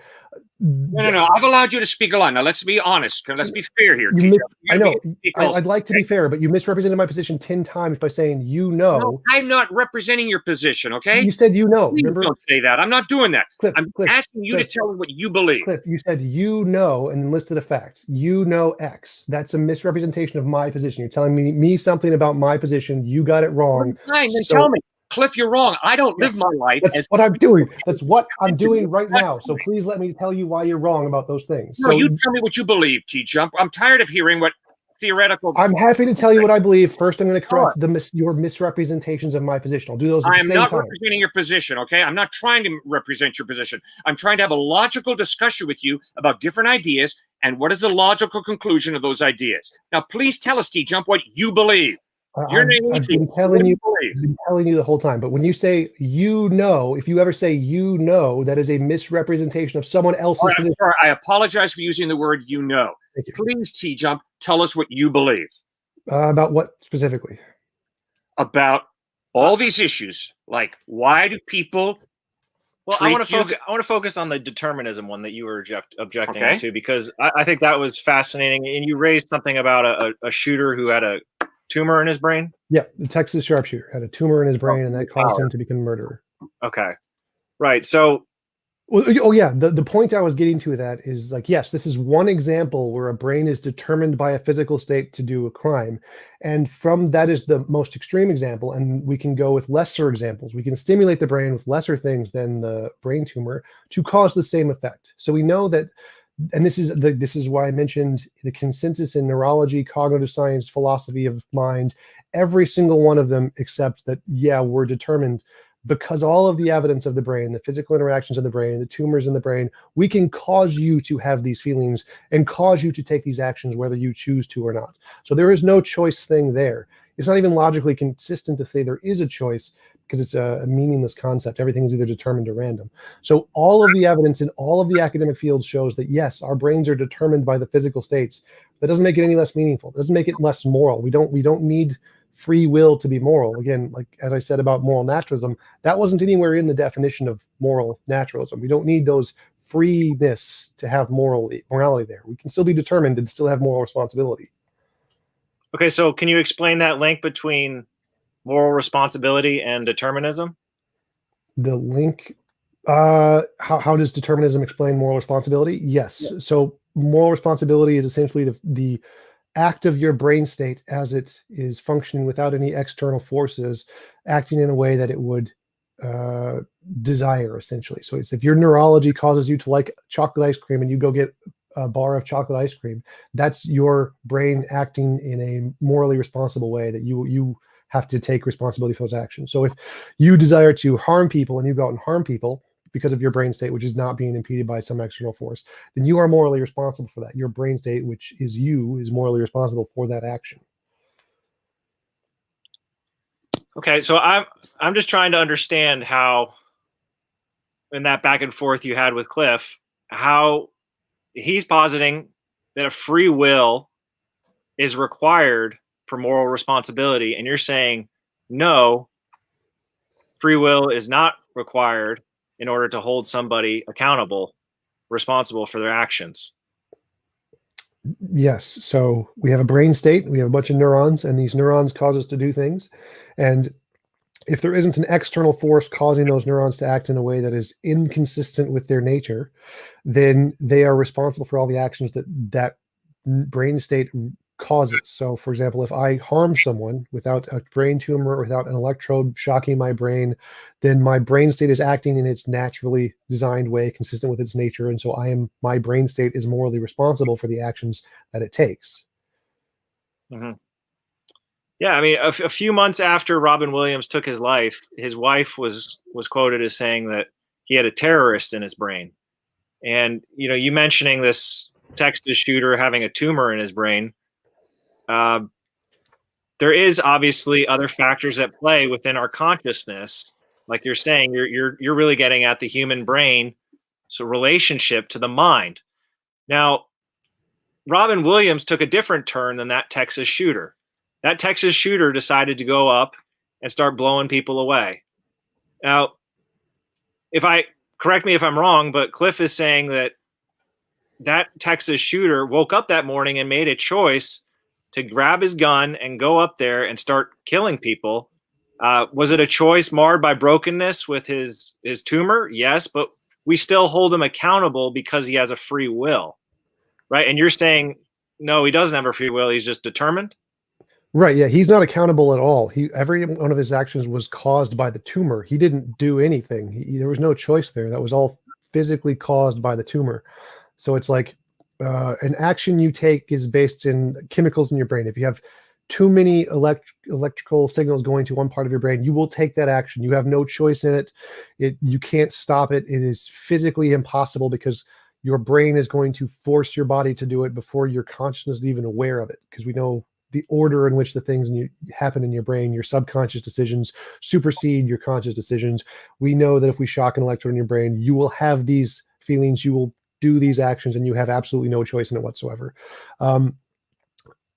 no. I've allowed you to speak a lot. Now let's be honest. Let's be fair here.
I know. I'd like to be fair, but you misrepresented my position 10 times by saying you know.
No, I'm not representing your position. Okay.
You said you know.
Please don't say that. I'm not doing that.
Cliff,
I'm asking you to tell me what you believe.
Cliff, you said you know and listed a fact. You know X. That's a misrepresentation of my position. You're telling me something about my position. You got it wrong.
Fine, then tell me. Cliff, you're wrong. I don't live my life.
That's what I'm doing. That's what I'm doing right now. So please let me tell you why you're wrong about those things.
No, you tell me what you believe, TJump. I'm tired of hearing what theoretical.
I'm happy to tell you what I believe. First, I'm going to correct
Sure.
your misrepresentations of my position. I'll do those at
I
the
am
same
not
time.
representing your position, okay? I'm not trying to represent your position. I'm trying to have a logical discussion with you about different ideas and what is the logical conclusion of those ideas. Now, please tell us, TJump, what you believe. You're an
I've
atheist.
been
What
telling
do
you,
you believe?
I've been telling you the whole time. But when you say you know, if you ever say you know, that is a misrepresentation of someone else's
All right, I'm
position.
sorry. I apologize for using the word you know.
Thank you.
Please, TJump, tell us what you believe
About what specifically?
about all these issues. Like, why do people
Well, I want
treat you?
to focus on the determinism one that you were objecting
Okay.
to, because I think that was fascinating. And you raised something about a shooter who had a tumor in his brain.
Yeah, the Texas sharpshooter had a tumor in his brain, and that caused
power.
him to become a murderer.
Okay, right. So
Well, oh yeah, the point I was getting to with that is like, yes, this is one example where a brain is determined by a physical state to do a crime. And from that is the most extreme example. And we can go with lesser examples. We can stimulate the brain with lesser things than the brain tumor to cause the same effect. So we know that, and this is why I mentioned the consensus in neurology, cognitive science, philosophy of mind, every single one of them, except that, yeah, we're determined because all of the evidence of the brain, the physical interactions of the brain, the tumors in the brain, we can cause you to have these feelings and cause you to take these actions whether you choose to or not. So there is no choice thing there. It's not even logically consistent to say there is a choice, because it's a meaningless concept. Everything is either determined or random. So all of the evidence in all of the academic fields shows that, yes, our brains are determined by the physical states. That doesn't make it any less meaningful. It doesn't make it less moral. We don't need free will to be moral. Again, like as I said about moral naturalism, that wasn't anywhere in the definition of moral naturalism. We don't need those freeness to have morality there. We can still be determined and still have moral responsibility.
okay, so can you explain that link between moral responsibility and determinism?
The link, how does determinism explain moral responsibility? Yes. Yeah. So moral responsibility is essentially the act of your brain state as it is functioning without any external forces, acting in a way that it would desire, essentially. So it's if your neurology causes you to like chocolate ice cream and you go get a bar of chocolate ice cream, that's your brain acting in a morally responsible way that you have to take responsibility for those actions. So if you desire to harm people and you go out and harm people because of your brain state, which is not being impeded by some external force, then you are morally responsible for that. Your brain state, which is you, is morally responsible for that action.
Okay, so I'm just trying to understand how, in that back and forth you had with Cliff, how he's positing that a free will is required for moral responsibility, and you're saying no, free will is not required in order to hold somebody accountable, responsible for their actions.
Yes. So we have a brain state, we have a bunch of neurons, and these neurons cause us to do things. And if there isn't an external force causing those neurons to act in a way that is inconsistent with their nature, then they are responsible for all the actions that brain state causes. So, for example, if I harm someone without a brain tumor, without an electrode shocking my brain, then my brain state is acting in its naturally designed way, consistent with its nature. And so my brain state is morally responsible for the actions that it takes.
Mm-hmm. Yeah, I mean, a few months after Robin Williams took his life, his wife was quoted as saying that he had a terrorist in his brain. And, you know, you mentioning this Texas shooter having a tumor in his brain, there is obviously other factors at play within our consciousness. Like you're saying, you're really getting at the human brain, so relationship to the mind. Now, Robin Williams took a different turn than that Texas shooter. That Texas shooter decided to go up and start blowing people away. Now, correct me if I'm wrong, but Cliff is saying that Texas shooter woke up that morning and made a choice to grab his gun and go up there and start killing people. Was it a choice marred by brokenness with his tumor? Yes, but we still hold him accountable because he has a free will, right? And you're saying, no, he doesn't have a free will. He's just determined.
Right. Yeah. He's not accountable at all. Every one of his actions was caused by the tumor. He didn't do anything. There was no choice there. That was all physically caused by the tumor. So it's like, an action you take is based in chemicals in your brain. If you have too many electrical signals going to one part of your brain, you will take that action. You have no choice in it. You can't stop it. It is physically impossible because your brain is going to force your body to do it before your consciousness is even aware of it. Because we know the order in which the things happen in your brain, your subconscious decisions supersede your conscious decisions. We know that if we shock an electrode in your brain, you will have these feelings, you will do these actions, and you have absolutely no choice in it whatsoever.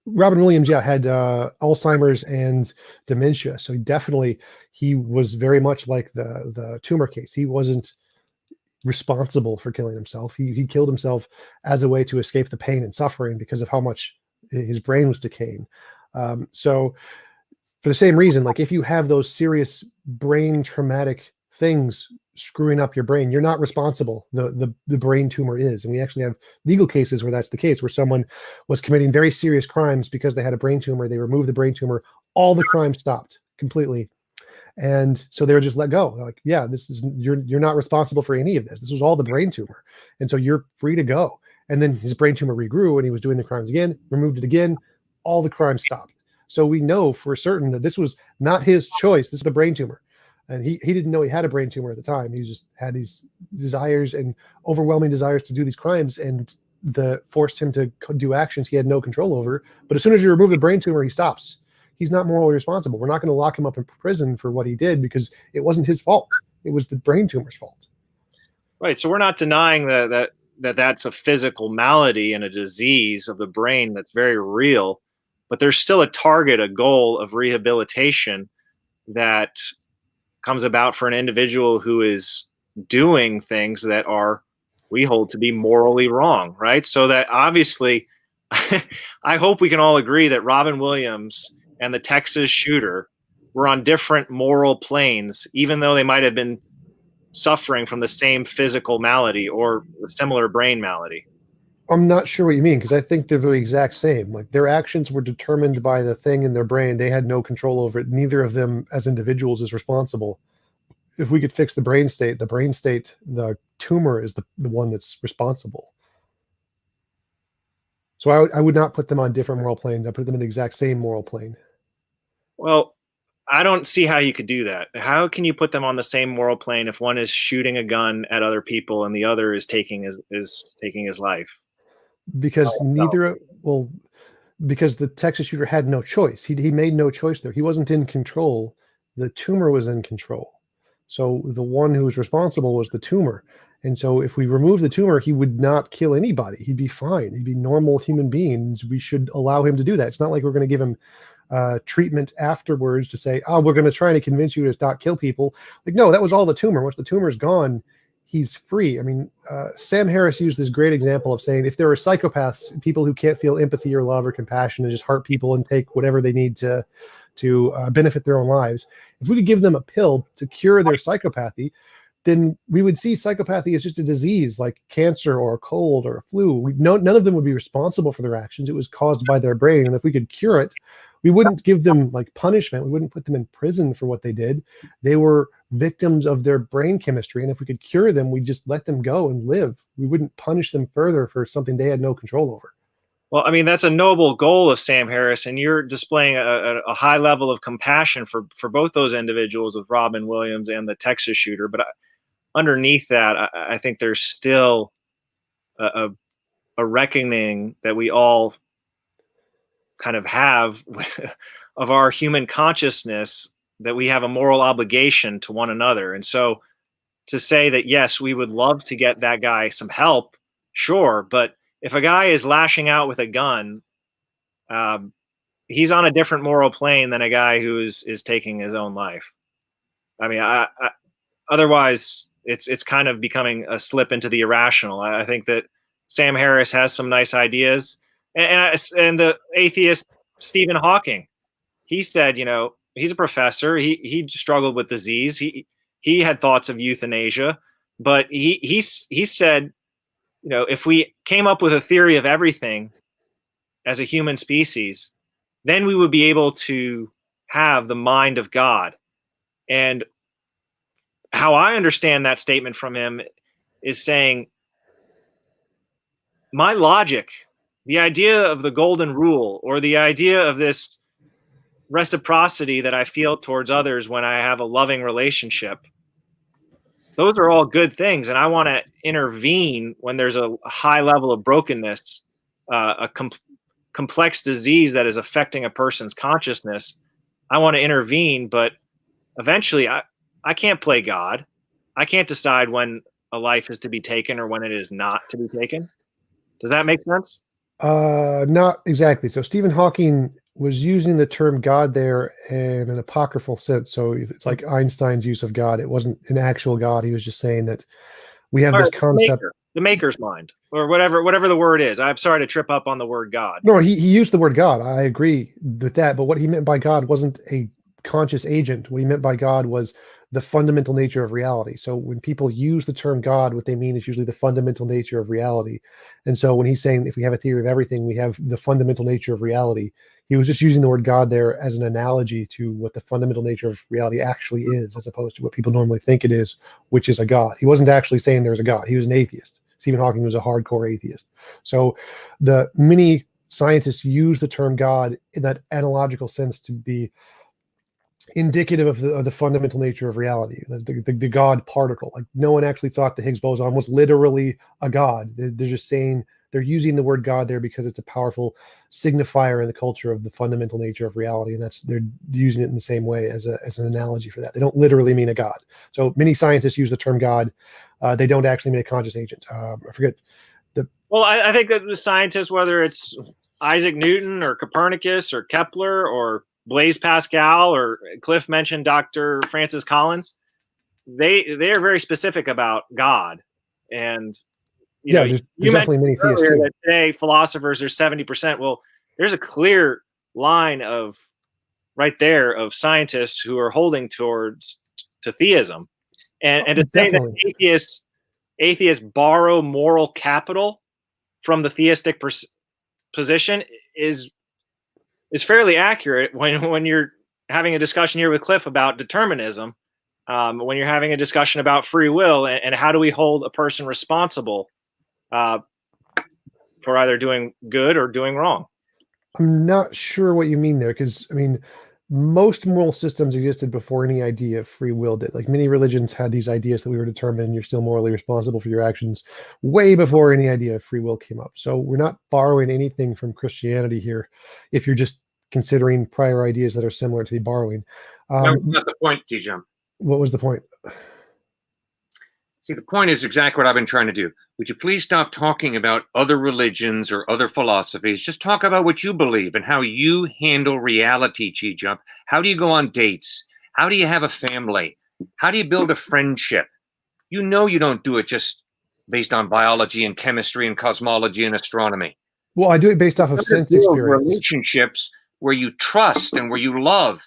Robin Williams, had Alzheimer's and dementia. So he was very much like the tumor case. He wasn't responsible for killing himself. He killed himself as a way to escape the pain and suffering because of how much his brain was decaying. So for the same reason, like if you have those serious brain traumatic things screwing up your brain, you're not responsible. The brain tumor is. And we actually have legal cases where that's the case, where someone was committing very serious crimes because they had a brain tumor. They removed the brain tumor, all the crime stopped completely. And so they were just let go. They're like, yeah, you're not responsible for any of this. This was all the brain tumor. And so you're free to go. And then his brain tumor regrew and he was doing the crimes again, removed it again, all the crimes stopped. So we know for certain that this was not his choice. This is the brain tumor. And he didn't know he had a brain tumor at the time. He just had these desires and overwhelming desires to do these crimes, and forced him to do actions he had no control over. But as soon as you remove the brain tumor, he stops. He's not morally responsible. We're not going to lock him up in prison for what he did because it wasn't his fault. It was the brain tumor's fault.
Right. So we're not denying that that's a physical malady and a disease of the brain that's very real, but there's still a target, a goal of rehabilitation that comes about for an individual who is doing things that we hold to be morally wrong, right? So that obviously, I hope we can all agree that Robin Williams and the Texas shooter were on different moral planes, even though they might have been suffering from the same physical malady or a similar brain malady.
I'm not sure what you mean, because I think they're the exact same. Like their actions were determined by the thing in their brain. They had no control over it. Neither of them as individuals is responsible. If we could fix the brain state, the tumor is the one that's responsible. So I would not put them on different moral planes. I put them in the exact same moral plane.
Well, I don't see how you could do that. How can you put them on the same moral plane if one is shooting a gun at other people and the other is taking his life?
Because because the Texas shooter had no choice. He made no choice there. He wasn't in control. The tumor was in control. So the one who was responsible was the tumor. And so if we remove the tumor, he would not kill anybody. He'd be fine. He'd be normal human beings. We should allow him to do that. It's not like we're going to give him treatment afterwards to say, oh, we're going to try to convince you to not kill people. Like, no, that was all the tumor. Once the tumor's gone, he's free. I mean, Sam Harris used this great example of saying if there are psychopaths, people who can't feel empathy or love or compassion and just hurt people and take whatever they need to benefit their own lives, if we could give them a pill to cure their psychopathy, then we would see psychopathy as just a disease like cancer or a cold or a flu. None of them would be responsible for their actions. It was caused by their brain. And if we could cure it, we wouldn't give them like punishment. We wouldn't put them in prison for what they did. They were victims of their brain chemistry. And if we could cure them, we just let them go and live. We wouldn't punish them further for something they had no control over.
Well, I mean, that's a noble goal of Sam Harris, and you're displaying a high level of compassion for both those individuals, of Robin Williams and the Texas shooter. But underneath that, I think there's still a reckoning that we all kind of have of our human consciousness, that we have a moral obligation to one another. And so to say that, yes, we would love to get that guy some help, sure, but if a guy is lashing out with a gun, he's on a different moral plane than a guy who is taking his own life. I mean, otherwise, it's kind of becoming a slip into the irrational. I think that Sam Harris has some nice ideas, and the atheist Stephen Hawking, he said, he's a professor. He struggled with disease. He had thoughts of euthanasia, but he said, if we came up with a theory of everything as a human species, then we would be able to have the mind of God. And how I understand that statement from him is saying my logic, the idea of the golden rule, or the idea of this reciprocity that I feel towards others when I have a loving relationship, those are all good things. And I want to intervene when there's a high level of brokenness, complex disease that is affecting a person's consciousness. I want to intervene, but eventually I can't play God. I can't decide when a life is to be taken or when it is not to be taken. Does that make sense?
Not exactly. So Stephen Hawking was using the term God there in an apocryphal sense. So it's like Einstein's use of God. It wasn't an actual God. He was just saying that we have this concept.
The maker's mind, or whatever the word is. I'm sorry to trip up on the word God.
No, he used the word God. I agree with that. But what he meant by God wasn't a conscious agent. What he meant by God was the fundamental nature of reality. So when people use the term God, what they mean is usually the fundamental nature of reality. And so when he's saying if we have a theory of everything, we have the fundamental nature of reality, he was just using the word God there as an analogy to what the fundamental nature of reality actually is, as opposed to what people normally think it is, which is a God. He wasn't actually saying there's a God. He was an atheist. Stephen Hawking was a hardcore atheist. So the many scientists use the term God in that analogical sense to be indicative of the fundamental nature of reality, the God particle. Like no one actually thought the Higgs boson was literally a God. They're just saying, they're using the word God there because it's a powerful signifier in the culture of the fundamental nature of reality, and they're using it in the same way as an analogy for that. They don't literally mean a God. So many scientists use the term God. They don't actually mean a conscious agent. I forget the.
Well, I think that the scientists, whether it's Isaac Newton or Copernicus or Kepler or Blaise Pascal, or Cliff mentioned Dr. Francis Collins, they are very specific about God. And
there's definitely many theists too.
That today philosophers are 70%. Well, there's a clear line of right there of scientists who are holding to theism, and to say that atheists borrow moral capital from the theistic position is fairly accurate when you're having a discussion here with Cliff about determinism, when you're having a discussion about free will, and how do we hold a person responsible for either doing good or doing wrong.
I'm not sure what you mean there, because I mean, most moral systems existed before any idea of free will did. Like many religions had these ideas that we were determined and you're still morally responsible for your actions way before any idea of free will came up. So we're not borrowing anything from Christianity here if you're just considering prior ideas that are similar to be borrowing.
That's not the point, TJump.
What was the point?
See, the point is exactly what I've been trying to do. Would you please stop talking about other religions or other philosophies? Just talk about what you believe and how you handle reality, TJump. How do you go on dates? How do you have a family? How do you build a friendship? You know you don't do it just based on biology and chemistry and cosmology and astronomy.
Well, I do it based off of sense experience.
Relationships where you trust and where you love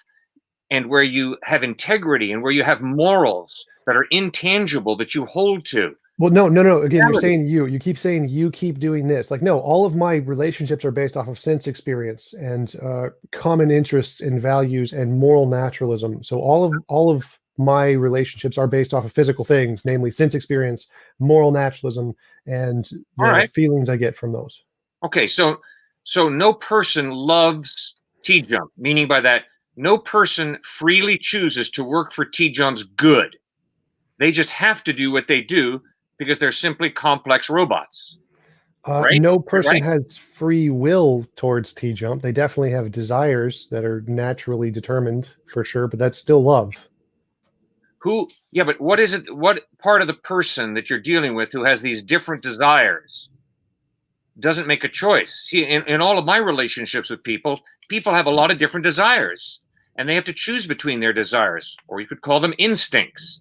and where you have integrity and where you have morals that are intangible that you hold to.
Well, no. Again, you're saying you keep saying you keep doing this. Like, no, all of my relationships are based off of sense experience and common interests and values and moral naturalism. So all of my relationships are based off of physical things, namely sense experience, moral naturalism, and the feelings I get from those.
Okay, so no person loves TJump, meaning by that, no person freely chooses to work for TJump's good. They just have to do what they do because they're simply complex robots. Right?
No person has free will towards TJump. They definitely have desires that are naturally determined for sure, but that's still love.
But what is it? What part of the person that you're dealing with who has these different desires doesn't make a choice? See, in all of my relationships with people have a lot of different desires and they have to choose between their desires, or you could call them instincts.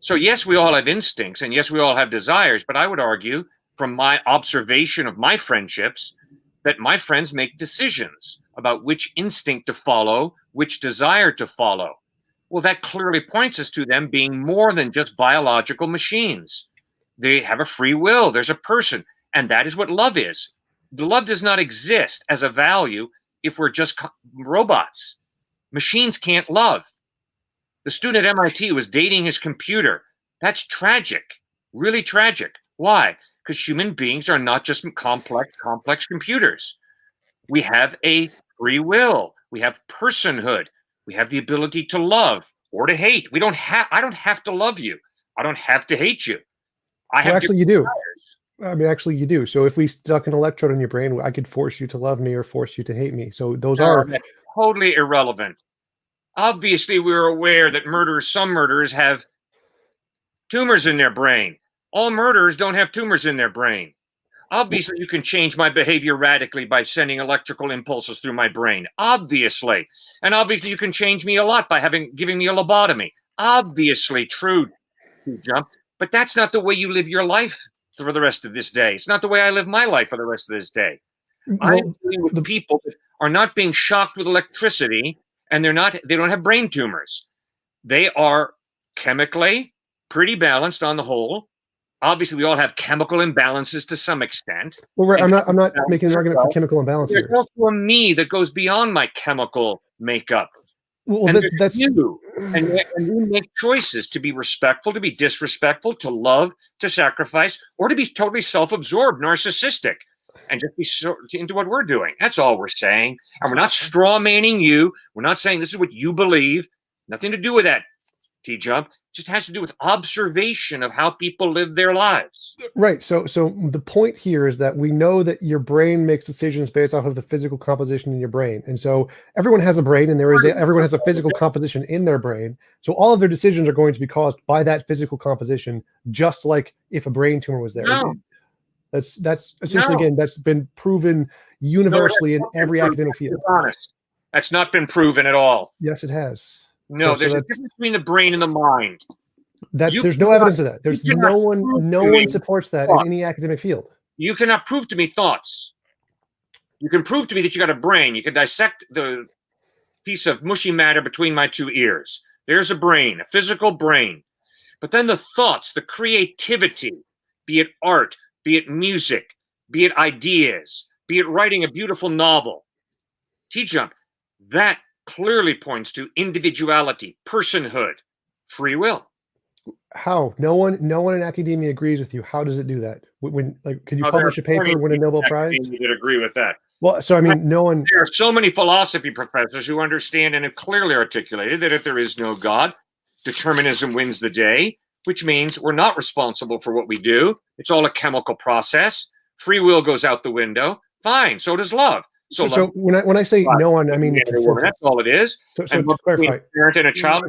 So yes, we all have instincts and yes, we all have desires, but I would argue from my observation of my friendships that my friends make decisions about which instinct to follow, which desire to follow. Well, that clearly points us to them being more than just biological machines. They have a free will. There's a person, and that is what love is. The love does not exist as a value if we're just robots. Machines can't love. The student at MIT was dating his computer. That's tragic, really tragic. Why? because human beings are not just complex computers. We have a free will. We have personhood. We have the ability to love or to hate. I don't have to love you. I don't have to hate you.
Well, actually, you do. I mean, actually, you do. So if we stuck an electrode in your brain, I could force you to love me or force you to hate me. So those are
totally irrelevant. Obviously, we're aware that some murderers have tumors in their brain. All murderers don't have tumors in their brain. Obviously, you can change my behavior radically by sending electrical impulses through my brain. Obviously. And obviously, you can change me a lot by giving me a lobotomy. Obviously true, TJump. But that's not the way you live your life for the rest of this day. It's not the way I live my life for the rest of this day. I'm dealing with people that are not being shocked with electricity, and they don't have brain tumors. They are chemically pretty balanced on the whole. Obviously, we all have chemical imbalances to some extent.
Well, I'm not making an argument for chemical imbalance.
There's also a me that goes beyond my chemical makeup.
Well,
and
that's
you. And we make choices to be respectful, to be disrespectful, to love, to sacrifice, or to be totally self-absorbed, narcissistic, and just be into what we're doing. That's all we're saying. And we're not straw-manning you. We're not saying this is what you believe. Nothing to do with that, TJump. It just has to do with observation of how people live their lives.
Right. So the point here is that we know that your brain makes decisions based off of the physical composition in your brain. And so everyone has a brain, and everyone has a physical composition in their brain. So all of their decisions are going to be caused by that physical composition, just like if a brain tumor was there.
No.
That's essentially, again, that's been proven universally in every academic field.
Honest. That's not been proven at all.
Yes, it has.
No, there's a difference between the brain and the mind.
There's no evidence of that. There's no one supports that in any academic field.
You cannot prove to me thoughts. You can prove to me that you got a brain. You can dissect the piece of mushy matter between my two ears. There's a brain, a physical brain. But then the thoughts, the creativity, be it art, be it music, be it ideas, be it writing a beautiful novel. TJump, that clearly points to individuality, personhood, free will.
How? No one in academia agrees with you. How does it do that? Could you publish a paper, win a Nobel Prize?
You'd agree with that.
Well, so I mean, no one.
There are so many philosophy professors who understand and have clearly articulated that if there is no God, determinism wins the day, which means we're not responsible for what we do. It's all a chemical process. Free will goes out the window. Fine. So does love.
So when I say no one, I mean the consensus.
That's all it is.
So to clarify,
a parent and a child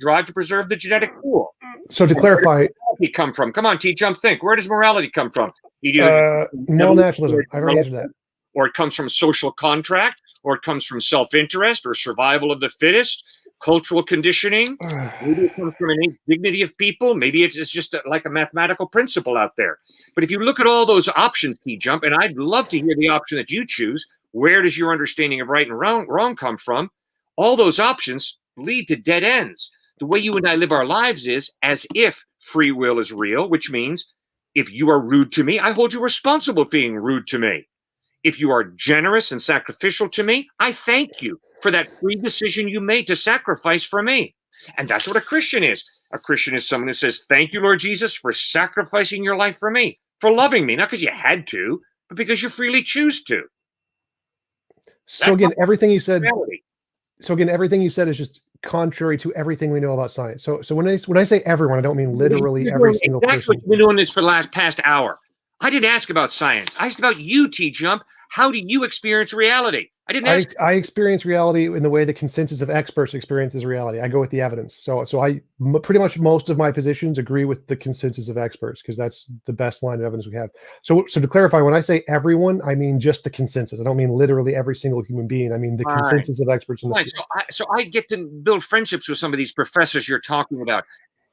drive to preserve the genetic pool.
So to clarify,
where does morality come from? Come on, TJump, think. Where does morality come from?
Moral naturalism. I've already answered that.
Or it comes from social contract, or it comes from self-interest, or survival of the fittest, cultural conditioning. Maybe it comes from innate dignity of people. Maybe it's just like a mathematical principle out there. But if you look at all those options, TJump, and I'd love to hear the option that you choose. Where does your understanding of right and wrong come from? All those options lead to dead ends. The way you and I live our lives is as if free will is real, which means if you are rude to me, I hold you responsible for being rude to me. If you are generous and sacrificial to me, I thank you for that free decision you made to sacrifice for me. And that's what a Christian is. A Christian is someone who says, thank you, Lord Jesus, for sacrificing your life for me, for loving me, not because you had to, but because you freely choose to.
So again, everything you said. So again, everything you said is just contrary to everything we know about science. So when I say everyone, I don't mean literally every single person.
Exactly. We've been doing this for the past hour. I didn't ask about science. I asked about you, TJump. How do you experience reality? I didn't ask.
I experience reality in the way the consensus of experts experiences reality. I go with the evidence. So I pretty much most of my positions agree with the consensus of experts because that's the best line of evidence we have. So to clarify, when I say everyone, I mean just the consensus. I don't mean literally every single human being. I mean the consensus of experts in the field.
So I get to build friendships with some of these professors you're talking about.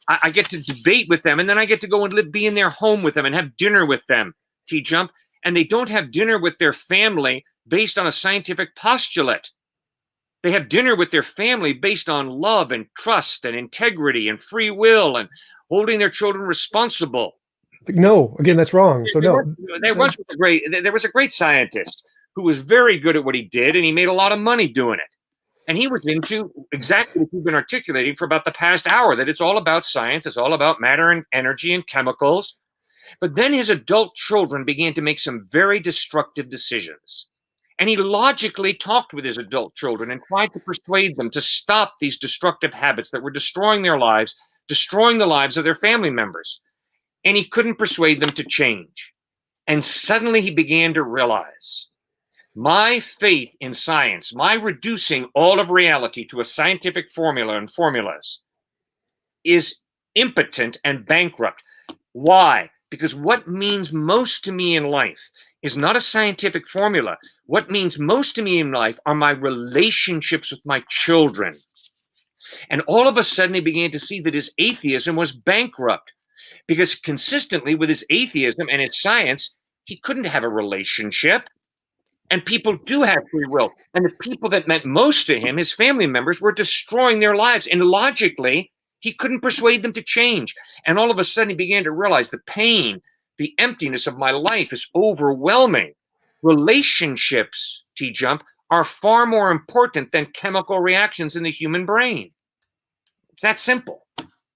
I get to debate with them, and then I get to go and be in their home with them and have dinner with them, TJump. And they don't have dinner with their family based on a scientific postulate. They have dinner with their family based on love and trust and integrity and free will and holding their children responsible.
No, again, that's wrong. So no.
There was a great scientist who was very good at what he did, and he made a lot of money doing it. And he was into exactly what you've been articulating for about the past hour, that it's all about science, it's all about matter and energy and chemicals. But then his adult children began to make some very destructive decisions. And he logically talked with his adult children and tried to persuade them to stop these destructive habits that were destroying their lives, destroying the lives of their family members. And he couldn't persuade them to change. And suddenly he began to realize, my faith in science, my reducing all of reality to a scientific formula and formulas, is impotent and bankrupt. Why? Because what means most to me in life is not a scientific formula. What means most to me in life are my relationships with my children. And all of a sudden, he began to see that his atheism was bankrupt, because consistently with his atheism and his science, he couldn't have a relationship. And people do have free will. And the people that meant most to him, his family members, were destroying their lives. And logically, he couldn't persuade them to change. And all of a sudden, he began to realize the pain, the emptiness of my life is overwhelming. Relationships, TJump, are far more important than chemical reactions in the human brain. It's that simple.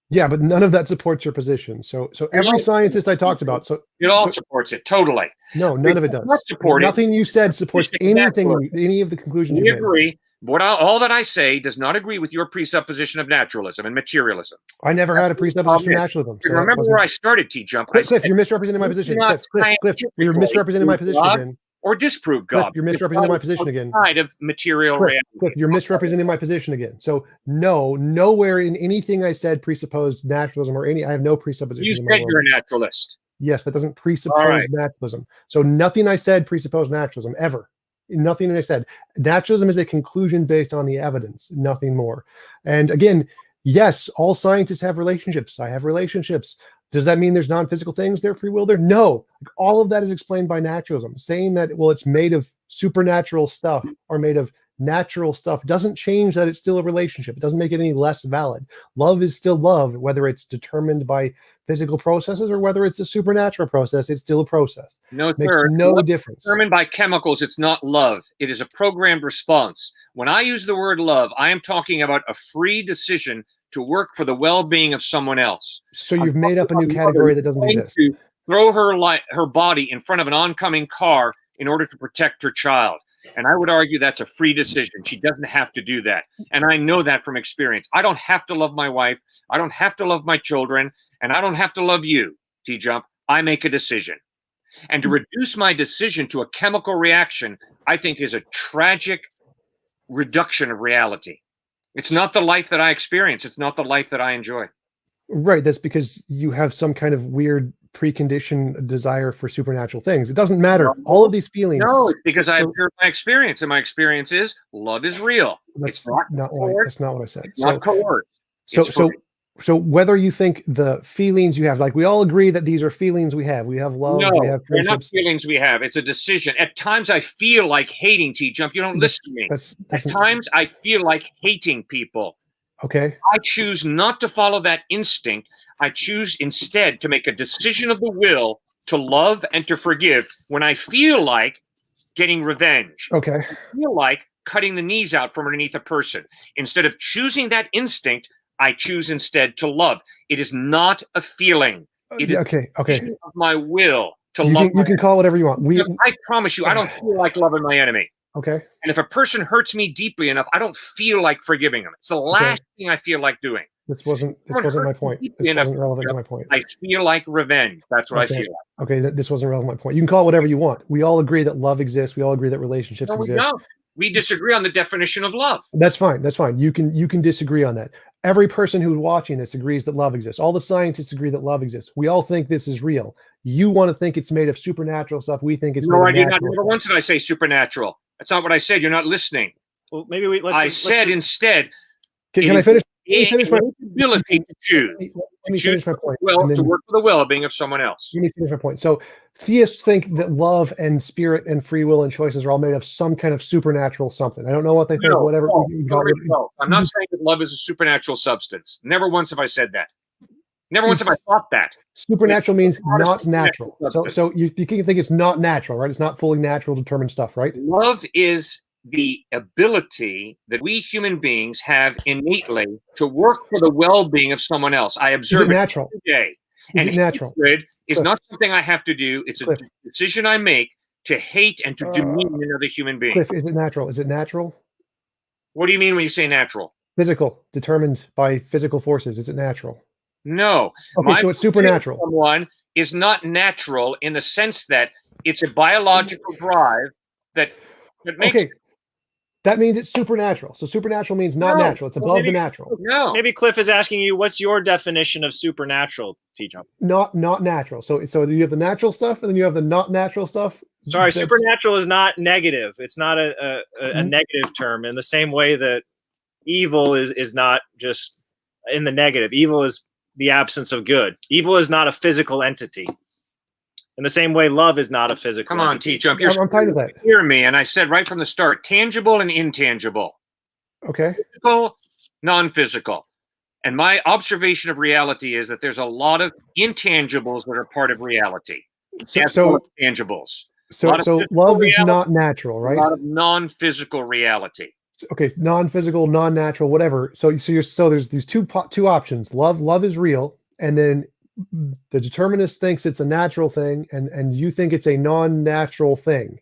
Yeah, but none of that supports your position. So every scientist I talked about,
it all supports it totally.
No, none of it does. Nothing you said supports anything, any of the conclusions you made.
Agree. But all that I say does not agree with your presupposition of naturalism and materialism.
I never had a presupposition of naturalism.
So remember where I started, TJump.
Cliff, you're misrepresenting my position. Cliff, you're misrepresenting my position again.
Or disprove God.
Cliff, you're misrepresenting my position again.
Outside of material reality.
Cliff, you're misrepresenting my position again. So no, nowhere in anything I said presupposed naturalism or any. I have no presupposition.
You said you're a naturalist.
Yes, that doesn't presuppose naturalism. So nothing I said presupposed naturalism ever. Nothing I said. Naturalism is a conclusion based on the evidence, nothing more. And again, yes, all scientists have relationships. I have relationships. Does that mean there's non-physical things there, free will there? No. All of that is explained by naturalism. Saying that, well, it's made of supernatural stuff or made of natural stuff doesn't change that it's still a relationship. It doesn't make it any less valid. Love is still love, whether it's determined by physical processes or whether it's a supernatural process. It's still a process.
No,
makes no difference.
Determined by chemicals, it's not love. It is a programmed response. When I use the word love, I am talking about a free decision to work for the well-being of someone else.
So you've made up a new category that doesn't exist.
To throw her body in front of an oncoming car in order to protect her child. And I would argue that's a free decision. She doesn't have to do that. And I know that from experience. I don't have to love my wife. I don't have to love my children. And I don't have to love you, TJump. I make a decision. And to reduce my decision to a chemical reaction, I think is a tragic reduction of reality. It's not the life that I experience. It's not the life that I enjoy.
Right. That's because you have some kind of weird preconditioned desire for supernatural things. It doesn't matter. All of these feelings.
No, it's because I observed my experience, and my experience is love is real.
That's
it's not
what I said.
It's not coerced.
So whether you think the feelings you have, like we all agree that these are feelings we have. We have love.
No,
we have
they're not feelings we have. It's a decision. At times I feel like hating, TJump. You don't listen to me. At times I feel like hating people.
Okay.
I choose not to follow that instinct. I choose instead to make a decision of the will to love and to forgive when I feel like getting revenge.
Okay.
I feel like cutting the knees out from underneath a person. Instead of choosing that instinct, I choose instead to love. It is not a feeling. It is
okay.
a decision of my will to love.
You can call it whatever you want.
I promise you, I don't feel like loving my enemy.
Okay.
And if a person hurts me deeply enough, I don't feel like forgiving them. It's the last thing I feel like doing.
This wasn't my point. This wasn't relevant to my point.
I feel like revenge. That's what I feel like.
Okay, this wasn't relevant to my point. You can call it whatever you want. We all agree that love exists. We all agree that relationships exist.
No, we disagree on the definition of love.
That's fine. That's fine. You can disagree on that. Every person who's watching this agrees that love exists. All the scientists agree that love exists. We all think this is real. You want to think it's made of supernatural stuff. We think it's made of natural stuff.
Never once did I say supernatural. That's not what I said. You're not listening.
Well, maybe
I said instead.
Can I finish?
Let me finish my ability to choose.
Let me finish my point.
Well, to work for the well-being of someone else.
Let me finish my point. So theists think that love and spirit and free will and choices are all made of some kind of supernatural something. I don't know what they think. Whatever.
No. I'm not saying that love is a supernatural substance. Never once have I said that. Never once have I thought that.
Supernatural means not natural. So you can think it's not natural, right? It's not fully natural, determined stuff, right?
Love is the ability that we human beings have innately to work for the well-being of someone else. I observe
it natural
every day.
Is it natural?
Hatred is not something I have to do. It's a
Cliff.
decision I make to hate and to demean another human being.
Cliff, is it natural? Is it natural?
What do you mean when you say natural?
Physical, determined by physical forces. Is it natural?
No.
Okay, so it's supernatural.
Someone is not natural in the sense that it's a biological drive that makes.
Okay, that means it's supernatural. So supernatural means not natural. It's above the natural.
No.
Maybe Cliff is asking you, what's your definition of supernatural, TJump?
Not natural. So you have the natural stuff, and then you have the not natural stuff.
Sorry, supernatural is not negative. It's not a negative term in the same way that evil is not just in the negative. Evil is the absence of good. Evil is not a physical entity. In the same way, love is not a physical
Come on,
entity.
T-Jump.
I'm fine with that.
Hear me, and I said right from the start, tangible and intangible.
Okay.
Physical, non-physical. And my observation of reality is that there's a lot of intangibles that are part of reality.
So
tangibles.
So love is not natural, right?
A lot of non-physical reality.
Okay, non-physical, non-natural, whatever. So there's these two options. Love is real, and then the determinist thinks it's a natural thing, and you think it's a non-natural thing.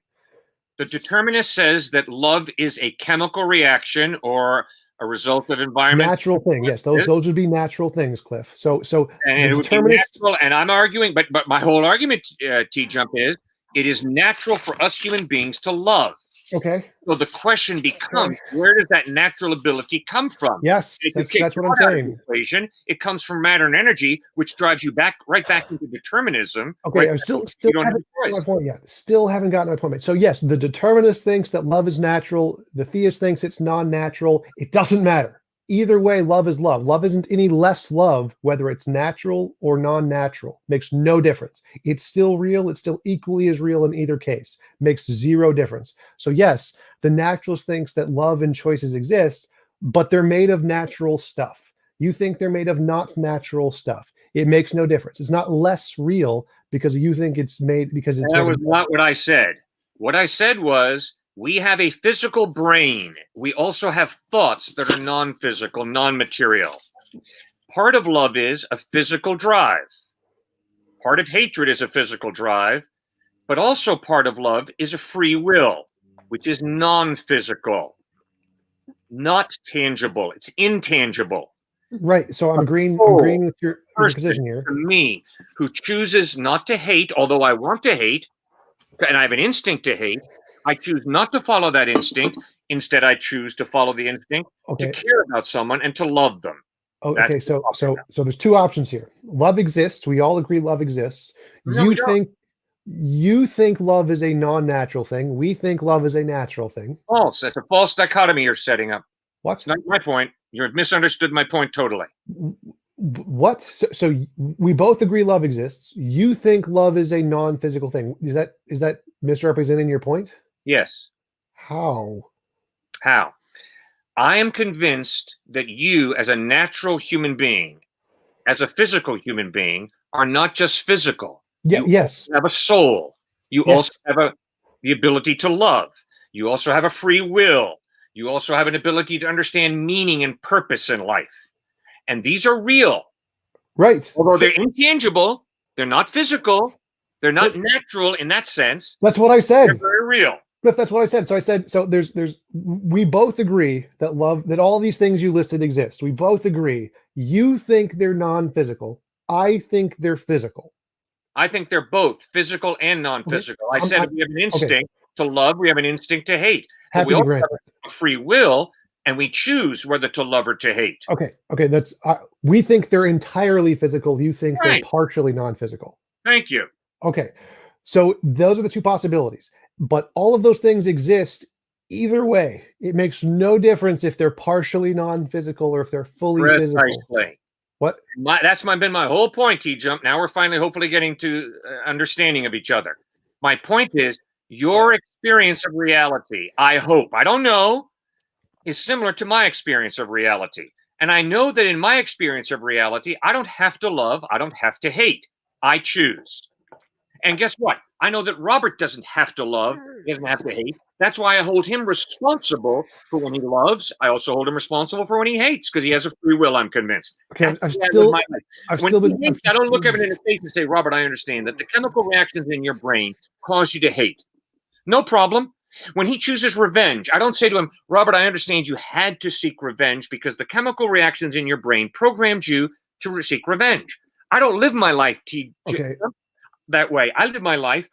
The determinist says that love is a chemical reaction or a result of environment.
Natural thing, yes. Those would be natural things, Cliff. So
and it would be natural. And I'm arguing, but my whole argument, T-Jump, is it is natural for us human beings to love.
Okay.
So the question becomes, where does that natural ability come from?
Yes, that's what I'm saying.
Equation, it comes from matter and energy, which drives you right back into determinism.
Okay, I'm still haven't gotten my point yet. Still haven't gotten my point. So yes, the determinist thinks that love is natural. The theist thinks it's non-natural. It doesn't matter. Either way, love is love. Love isn't any less love, whether it's natural or non-natural. Makes no difference. It's still real. It's still equally as real in either case. Makes zero difference. So yes, the naturalist thinks that love and choices exist, but they're made of natural stuff. You think they're made of not natural stuff. It makes no difference. It's not less real because you think it's made because it's.
That was not what I said. What I said was, we have a physical brain. We also have thoughts that are non-physical, non-material. Part of love is a physical drive. Part of hatred is a physical drive, but also part of love is a free will, which is non-physical, not tangible. It's intangible.
Right. So I'm agreeing with your position here.
For me, who chooses not to hate, although I want to hate, and I have an instinct to hate, I choose not to follow that instinct. Instead, I choose to follow the instinct to care about someone and to love them.
Okay, so there's two options here. Love exists. We all agree love exists.
No,
you think love is a non-natural thing. We think love is a natural thing.
False. That's a false dichotomy you're setting up.
What?
It's not my point. You've misunderstood my point totally.
What? So we both agree love exists. You think love is a non-physical thing. Is that misrepresenting your point?
Yes.
How?
I am convinced that you, as a natural human being, as a physical human being, are not just physical.
Yes.
You have a soul. You also have the ability to love. You also have a free will. You also have an ability to understand meaning and purpose in life. And these are real.
Right.
Although they're intangible, they're not physical, they're not natural in that sense.
That's what I said.
They're very real.
Cliff, that's what I said. So I said, we both agree that all these things you listed exist. We both agree. You think they're non-physical. I think they're physical.
I think they're both physical and non-physical. I said we have an instinct to love. We have an instinct to hate. But we also have a free will, and we choose whether to love or to hate.
Okay. That's we think they're entirely physical. You think they're partially non-physical.
Thank you.
Okay. So those are the two possibilities. But all of those things exist either way. It makes no difference if they're partially non-physical or if they're fully physical. What?
That's been my whole point, T-Jump. Now we're finally hopefully getting to understanding of each other. My point is your experience of reality, I hope, I don't know, is similar to my experience of reality. And I know that in my experience of reality, I don't have to love, I don't have to hate. I choose. And guess what? I know that Robert doesn't have to love. He doesn't have to hate. That's why I hold him responsible for when he loves. I also hold him responsible for when he hates, because he has a free will, I'm convinced.
Okay,
That's
I've
the way I live my life.
still
When
still
he
been.
hates, I don't look at him in the face and say, Robert, I understand that the chemical reactions in your brain cause you to hate. No problem. When he chooses revenge, I don't say to him, Robert, I understand you had to seek revenge because the chemical reactions in your brain programmed you to seek revenge. I don't live my life
Okay.
that way. I live my life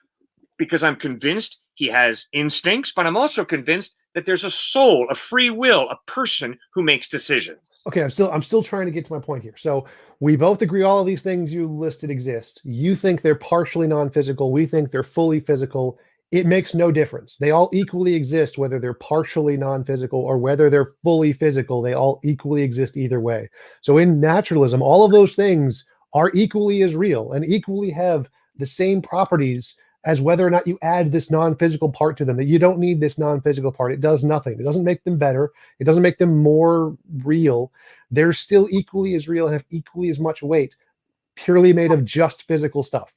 because I'm convinced he has instincts, but I'm also convinced that there's a soul, a free will, a person who makes decisions.
Okay, I'm still trying to get to my point here. So we both agree all of these things you listed exist. You think they're partially non-physical. We think they're fully physical. It makes no difference. They all equally exist, whether they're partially non-physical or whether they're fully physical. They all equally exist either way. So in naturalism, all of those things are equally as real and equally have the same properties as whether or not you add this non-physical part to them, that you don't need this non-physical part. It does nothing. It doesn't make them better. It doesn't make them more real. They're still equally as real and have equally as much weight, purely made of just physical stuff.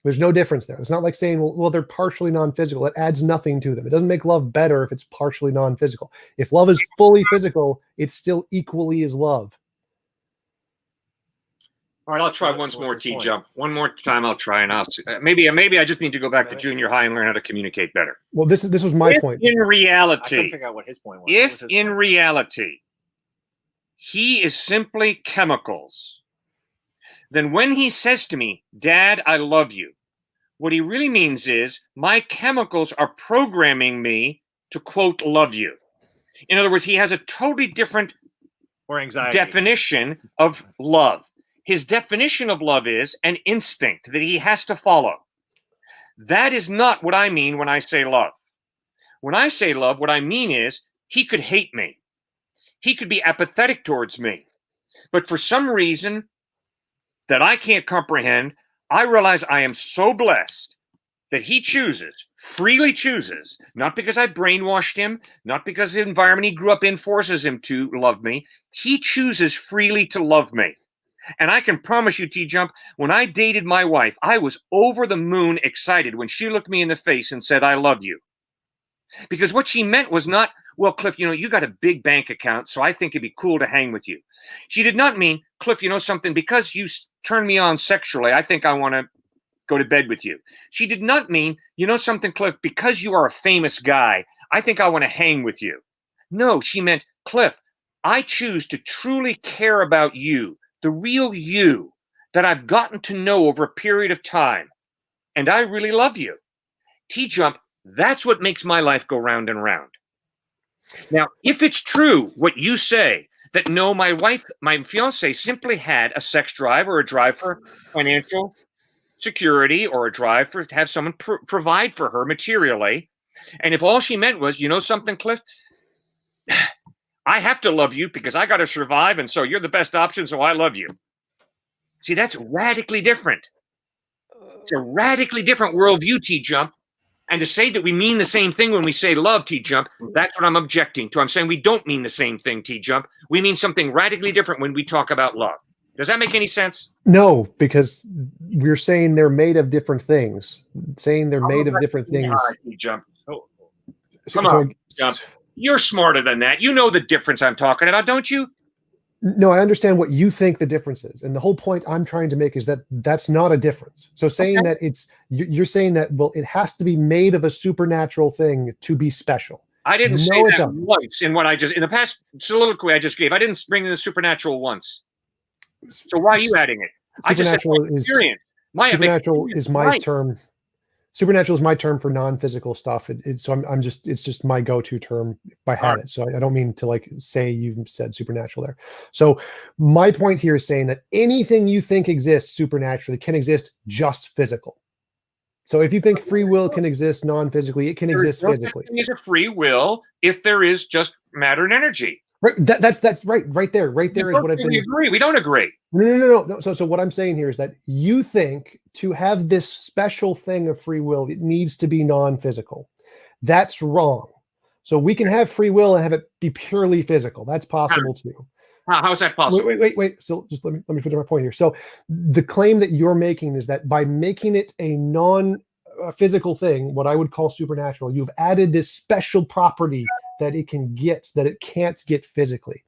There's no difference there. It's not like saying, well, they're partially non-physical. It adds nothing to them. It doesn't make love better if it's partially non-physical. If love is fully physical, it's still equally as love.
All right, I'll try once more, TJump. One more time, I'll try, and I'll maybe I just need to go back to junior high and learn how to communicate better.
Well, this was my point.
In reality,
I couldn't figure out what his point was.
If in reality he is simply chemicals, then when he says to me, Dad, I love you, what he really means is my chemicals are programming me to, quote, love you. In other words, he has a totally different
or anxiety
definition of love. His definition of love is an instinct that he has to follow. That is not what I mean when I say love. When I say love, what I mean is he could hate me. He could be apathetic towards me. But for some reason that I can't comprehend, I realize I am so blessed that he chooses, freely chooses, not because I brainwashed him, not because the environment he grew up in forces him to love me. He chooses freely to love me. And I can promise you, TJump, when I dated my wife, I was over the moon excited when she looked me in the face and said, I love you. Because what she meant was not, well, Cliff, you got a big bank account, so I think it'd be cool to hang with you. She did not mean, Cliff, something, because you turned me on sexually, I think I want to go to bed with you. She did not mean, something, Cliff, because you are a famous guy, I think I want to hang with you. No, she meant, Cliff, I choose to truly care about you, the real you that I've gotten to know over a period of time. And I really love you. TJump, that's what makes my life go round and round. Now, if it's true what you say, that no, my wife, my fiance simply had a sex drive or a drive for financial security or a drive to have someone provide for her materially. And if all she meant was, something, Cliff, I have to love you because I got to survive. And so you're the best option. So I love you. See, that's radically different. It's a radically different worldview, TJump. And to say that we mean the same thing when we say love, TJump, that's what I'm objecting to. I'm saying we don't mean the same thing, TJump. We mean something radically different when we talk about love. Does that make any sense?
No, because we're saying they're made of different things. Saying they're made of different things.
TJump. Oh. Come on, TJump. You're smarter than that. You know the difference I'm talking about, don't you?
No, I understand what you think the difference is. And the whole point I'm trying to make is that that's not a difference. So saying that you're saying that, well, it has to be made of a supernatural thing to be special.
I didn't say that once in the past soliloquy I just gave. I didn't bring in the supernatural once. So why are you adding it? I just said my experience.
Supernatural is my term. Supernatural is my term for non-physical stuff. It's just my go-to term by habit. So I don't mean to say you said supernatural there. So my point here is saying that anything you think exists supernaturally can exist just physical. So if you think free will can exist non-physically, it can exist physically.
There is a free will if there is just matter and energy.
Right. That's right there. Right there is what I've been.
We agree. We don't agree.
No. So what I'm saying here is that you think to have this special thing of free will, it needs to be non-physical. That's wrong. So we can have free will and have it be purely physical. That's possible too.
How's that possible?
Wait. So just let me finish my point here. So the claim that you're making is that by making it a non-physical thing, what I would call supernatural, you've added this special property that it can get that it can't get physically.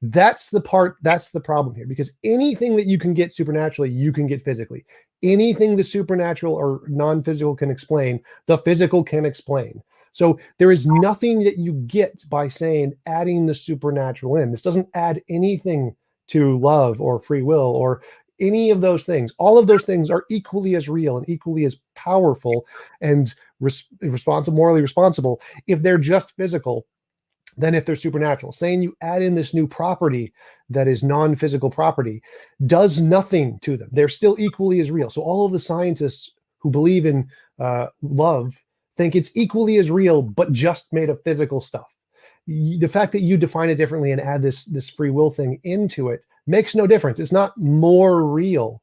That's the problem here, because anything that you can get supernaturally, you can get physically. Anything the supernatural or non-physical can explain, the physical can explain. So there is nothing that you get by saying adding the supernatural in. This doesn't add anything to love or free will or any of those things. All of those things are equally as real and equally as powerful and morally responsible if they're just physical than if they're supernatural. Saying you add in this new property that is non-physical property does nothing to them. They're still equally as real. So all of the scientists who believe in love think it's equally as real, but just made of physical stuff. The fact that you define it differently and add this free will thing into it makes no difference. It's not more real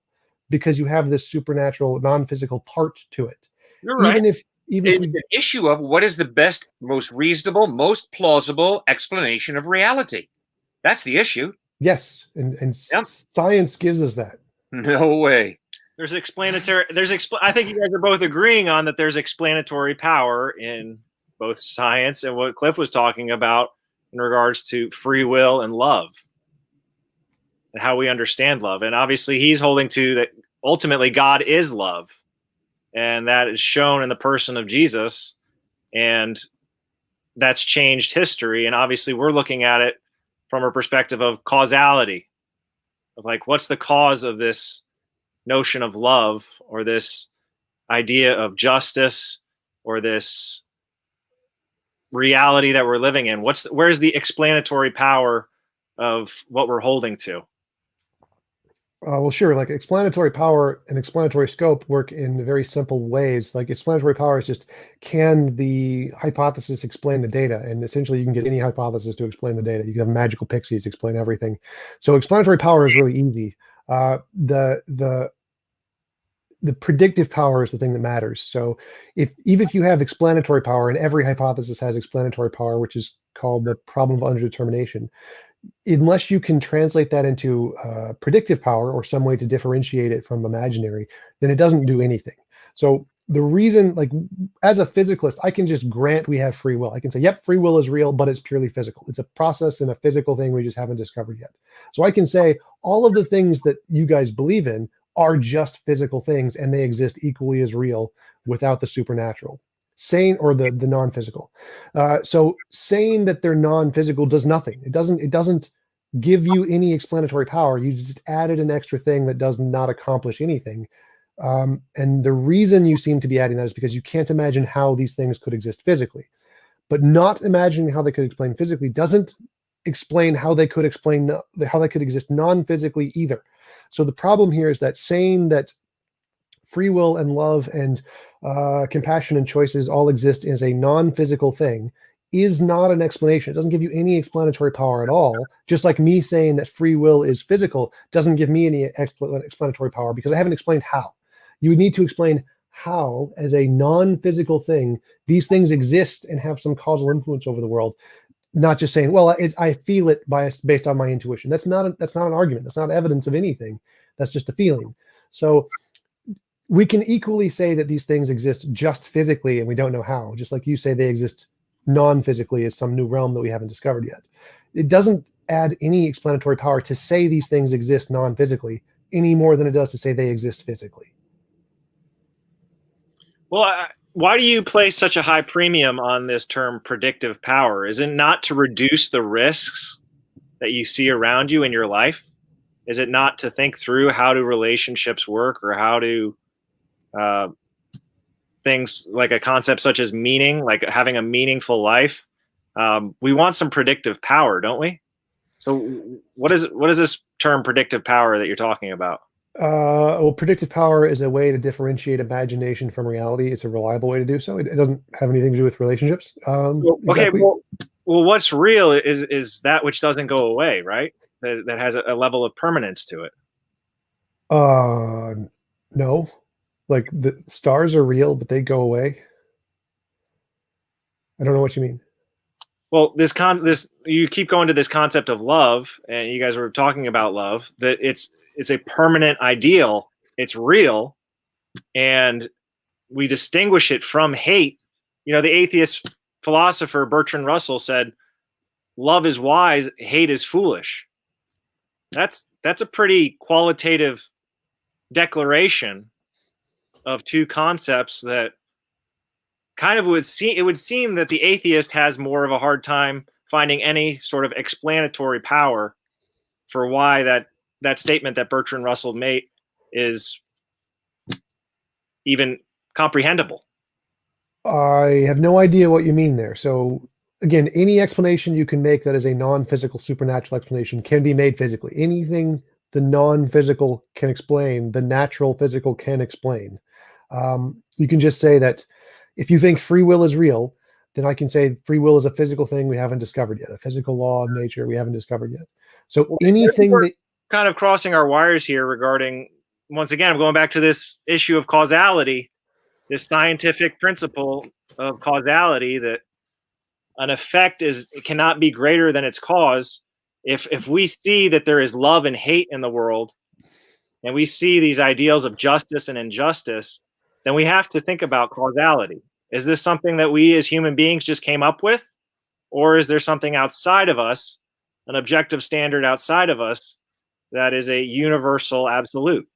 because you have this supernatural, non-physical part to it.
You're right.
It's
an issue of what is the best, most reasonable, most plausible explanation of reality. That's the issue.
Yes, and science gives us that.
No way.
There's explanatory. I think you guys are both agreeing on that. There's explanatory power in both science and what Cliff was talking about in regards to free will and love, and how we understand love. And obviously, he's holding to that. Ultimately, God is love, and that is shown in the person of Jesus, and that's changed history. And obviously, we're looking at it from a perspective of causality, of like, what's the cause of this notion of love, or this idea of justice, or this reality that we're living in? Where's the explanatory power of what we're holding to?
Well, sure. Like explanatory power and explanatory scope work in very simple ways. Like explanatory power is just, can the hypothesis explain the data? And essentially you can get any hypothesis to explain the data. You can have magical pixies explain everything. So explanatory power is really easy. The predictive power is the thing that matters. So even if you have explanatory power, and every hypothesis has explanatory power, which is called the problem of underdetermination, unless you can translate that into predictive power or some way to differentiate it from imaginary, then it doesn't do anything. So the reason, like as a physicalist, I can just grant we have free will. I can say, yep, free will is real, but it's purely physical. It's a process and a physical thing we just haven't discovered yet. So I can say all of the things that you guys believe in are just physical things, and they exist equally as real without the supernatural. Or the non-physical. So saying that they're non-physical does nothing. It doesn't give you any explanatory power. You just added an extra thing that does not accomplish anything. And the reason you seem to be adding that is because you can't imagine how these things could exist physically. But not imagining how they could explain physically doesn't explain how they could exist non-physically either. So the problem here is that saying that free will and love and compassion and choices all exist as a non-physical thing is not an explanation. It doesn't give you any explanatory power at all. Just like me saying that free will is physical doesn't give me any explanatory power, because I haven't explained how. You would need to explain how, as a non-physical thing, these things exist and have some causal influence over the world. Not just saying, well, I feel it based on my intuition. That's not an argument. That's not evidence of anything. That's just a feeling. So we can equally say that these things exist just physically and we don't know how, just like you say they exist non-physically as some new realm that we haven't discovered yet. It doesn't add any explanatory power to say these things exist non-physically any more than it does to say they exist physically.
Well, why do you place such a high premium on this term predictive power? Is it not to reduce the risks that you see around you in your life? Is it not to think through how do relationships work, or how do things like a concept such as meaning, like having a meaningful life? We want some predictive power, don't we? So what is this term predictive power that you're talking about?
Well, predictive power is a way to differentiate imagination from reality. It's a reliable way to do so. It doesn't have anything to do with relationships.
Okay,
Exactly.
well, what's real is that which doesn't go away, right? That has a level of permanence to it.
No, like the stars are real, but they go away. I don't know what you mean.
Well, this you keep going to this concept of love, and you guys were talking about love. That it's a permanent ideal. It's real, and we distinguish it from hate. You know, the atheist philosopher Bertrand Russell said, "Love is wise, hate is foolish." That's a pretty qualitative declaration of two concepts that kind of would seem that the atheist has more of a hard time finding any sort of explanatory power for why that statement that Bertrand Russell made is even comprehensible.
I have no idea what you mean there. So again, any explanation you can make that is a non-physical supernatural explanation can be made physically. Anything the non-physical can explain, the natural physical can explain. You can just say that if you think free will is real, then I can say free will is a physical thing we haven't discovered yet, a physical law of nature we haven't discovered yet. So anything that
kind of crossing our wires here regarding, once again, I'm going back to this issue of causality, this scientific principle of causality, that an effect cannot be greater than its cause. If we see that there is love and hate in the world, and we see these ideals of justice and injustice, then we have to think about causality. Is this something that we as human beings just came up with? Or is there something outside of us, an objective standard outside of us, that is a universal absolute?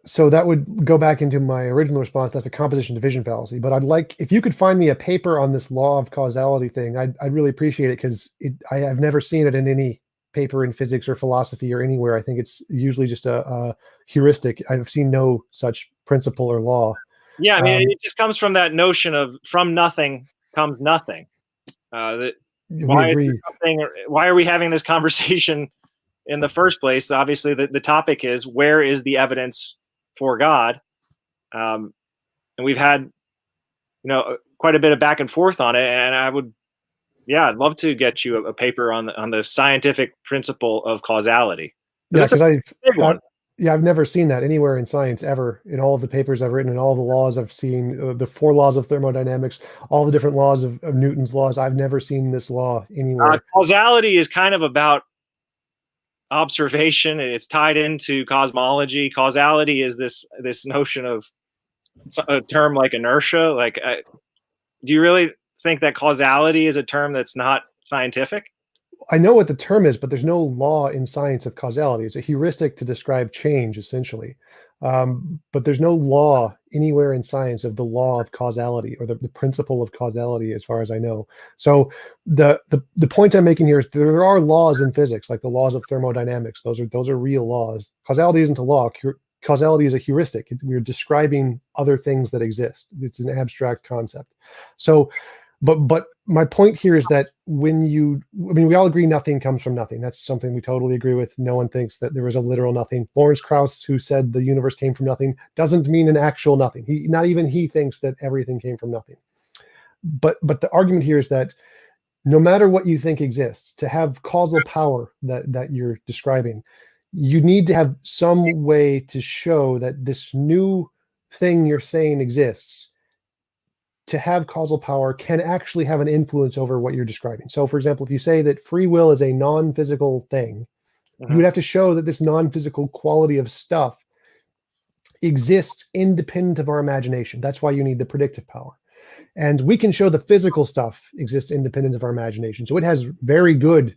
So that would go back into my original response. That's a composition division fallacy. But I'd like, if you could find me a paper on this law of causality thing, I'd really appreciate it, because I've never seen it in any paper in physics or philosophy or anywhere. I think it's usually just a heuristic. I've seen no such principle or law.
Yeah, I mean, it just comes from that notion of from nothing comes nothing. Why are we having this conversation in the first place? Obviously, the topic is, where is the evidence for God? And we've had, quite a bit of back and forth on it. And I'd love to get you a paper on the scientific principle of causality.
Yeah, because I've never seen that anywhere in science ever. In all of the papers I've written and all the laws I've seen, the 4 laws of thermodynamics, all the different laws of Newton's laws, I've never seen this law anywhere.
Causality is kind of about observation. It's tied into cosmology. Causality is this notion of a term like inertia. Do you really think that causality is a term that's not scientific?
I know what the term is, but there's no law in science of causality. It's a heuristic to describe change, essentially. But there's no law anywhere in science of the law of causality, or the principle of causality, as far as I know. So the point I'm making here is there are laws in physics, like the laws of thermodynamics. Those are real laws. Causality isn't a law. Causality is a heuristic. We're describing other things that exist. It's an abstract concept. So, but my point here is that we all agree nothing comes from nothing. That's something we totally agree with. No one thinks that there was a literal nothing. Lawrence Krauss, who said the universe came from nothing, doesn't mean an actual nothing. Not even he thinks that everything came from nothing. But the argument here is that no matter what you think exists, to have causal power that you're describing, you need to have some way to show that this new thing you're saying exists, to have causal power, can actually have an influence over what you're describing. So, for example, if you say that free will is a non-physical thing, you would have to show that this non-physical quality of stuff exists independent of our imagination. That's why you need the predictive power. And we can show the physical stuff exists independent of our imagination. So it has very good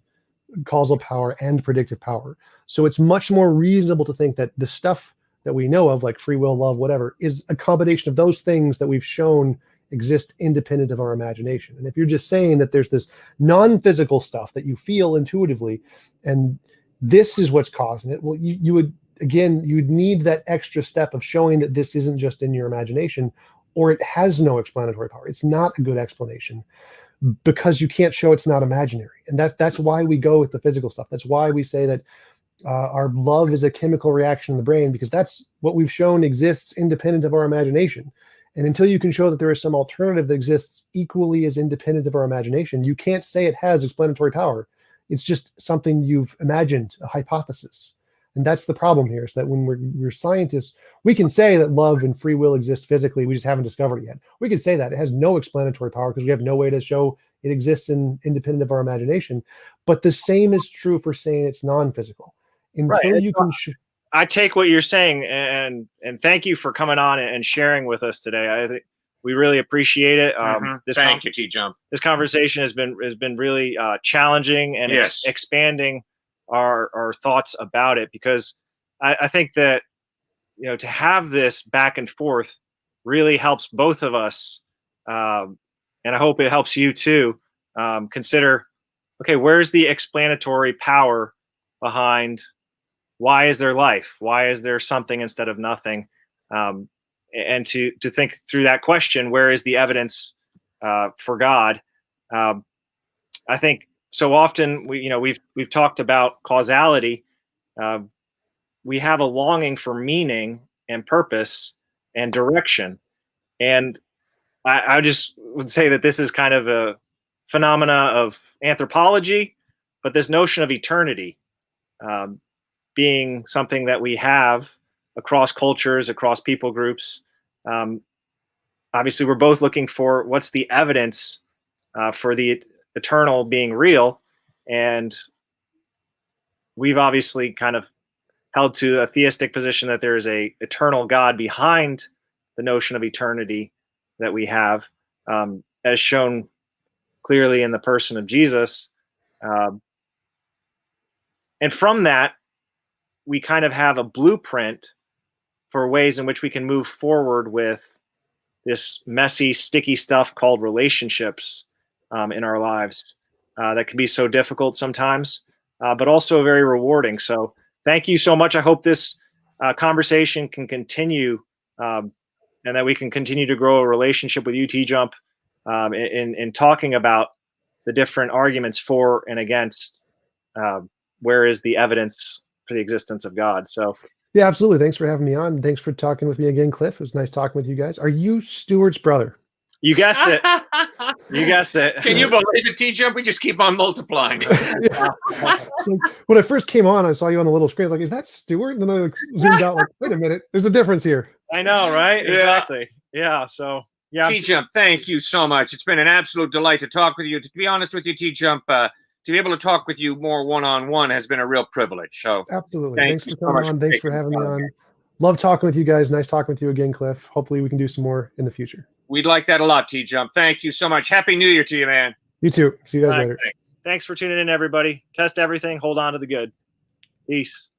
causal power and predictive power. So it's much more reasonable to think that the stuff that we know of, like free will, love, whatever, is a combination of those things that we've shown exist independent of our imagination. And if you're just saying that there's this non-physical stuff that you feel intuitively, and this is what's causing it, well, you'd need that extra step of showing that this isn't just in your imagination, or it has no explanatory power. It's not a good explanation, because you can't show it's not imaginary. And that's why we go with the physical stuff. That's why we say that our love is a chemical reaction in the brain, because that's what we've shown exists independent of our imagination. And until you can show that there is some alternative that exists equally as independent of our imagination, you can't say it has explanatory power. It's just something you've imagined, a hypothesis. And that's the problem here, is that when we're scientists, we can say that love and free will exist physically. We just haven't discovered it yet. We can say that. It has no explanatory power because we have no way to show It exists independent of our imagination. But the same is true for saying it's non-physical. Until
Right.
you can
I take what you're saying, and thank you for coming on and sharing with us today. I think we really appreciate it.
Thank you, TJump.
This conversation has been really challenging and
Yes.
expanding our thoughts about it, because I think that, you know, to have this back and forth really helps both of us, and I hope it helps you too. Consider, okay, where's the explanatory power behind? Why is there life? Why is there something instead of nothing? And to think through that question, where is the evidence for God? I think so often we've talked about causality. We have a longing for meaning and purpose and direction, and I just would say that this is kind of a phenomena of anthropology, but this notion of eternity. Being something that we have across cultures, across people groups. Obviously, we're both looking for what's the evidence for the eternal being real. And we've obviously kind of held to a theistic position that there is a eternal God behind the notion of eternity that we have, as shown clearly in the person of Jesus. And from that, we kind of have a blueprint for ways in which we can move forward with this messy, sticky stuff called relationships in our lives that can be so difficult sometimes, but also very rewarding. So thank you so much. I hope this conversation can continue, and that we can continue to grow a relationship with you, TJump, in talking about the different arguments for and against where is the evidence for the existence of God. So
Yeah, absolutely. Thanks for having me on. Thanks for talking with me again, Cliff. It was nice talking with you guys. Are you Stewart's brother?
you guessed it. You guessed it.
Can you believe it, TJump? We just keep on multiplying.
Yeah. So when I first came on, I saw you on the little screen. I was like, is that Stewart? And then I zoomed out, like, wait a minute, there's a difference here.
I know, right?
Yeah.
Exactly. Yeah. So yeah.
TJump, thank you so much. It's been an absolute delight to talk with you. To be honest with you, TJump, to be able to talk with you more one-on-one has been a real privilege. So
Absolutely.
thank
Thanks
you
for
so
coming
much
on.
for
Thanks for
taking
having
the
me
time.
on. Love talking with you guys. Nice talking with you again, Cliff. Hopefully we can do some more in the future.
We'd like that a lot, TJump. Thank you so much. Happy New Year to you, man.
You too. See you guys
All right.
later.
Thanks for tuning in, everybody. Test everything. Hold on to the good. Peace.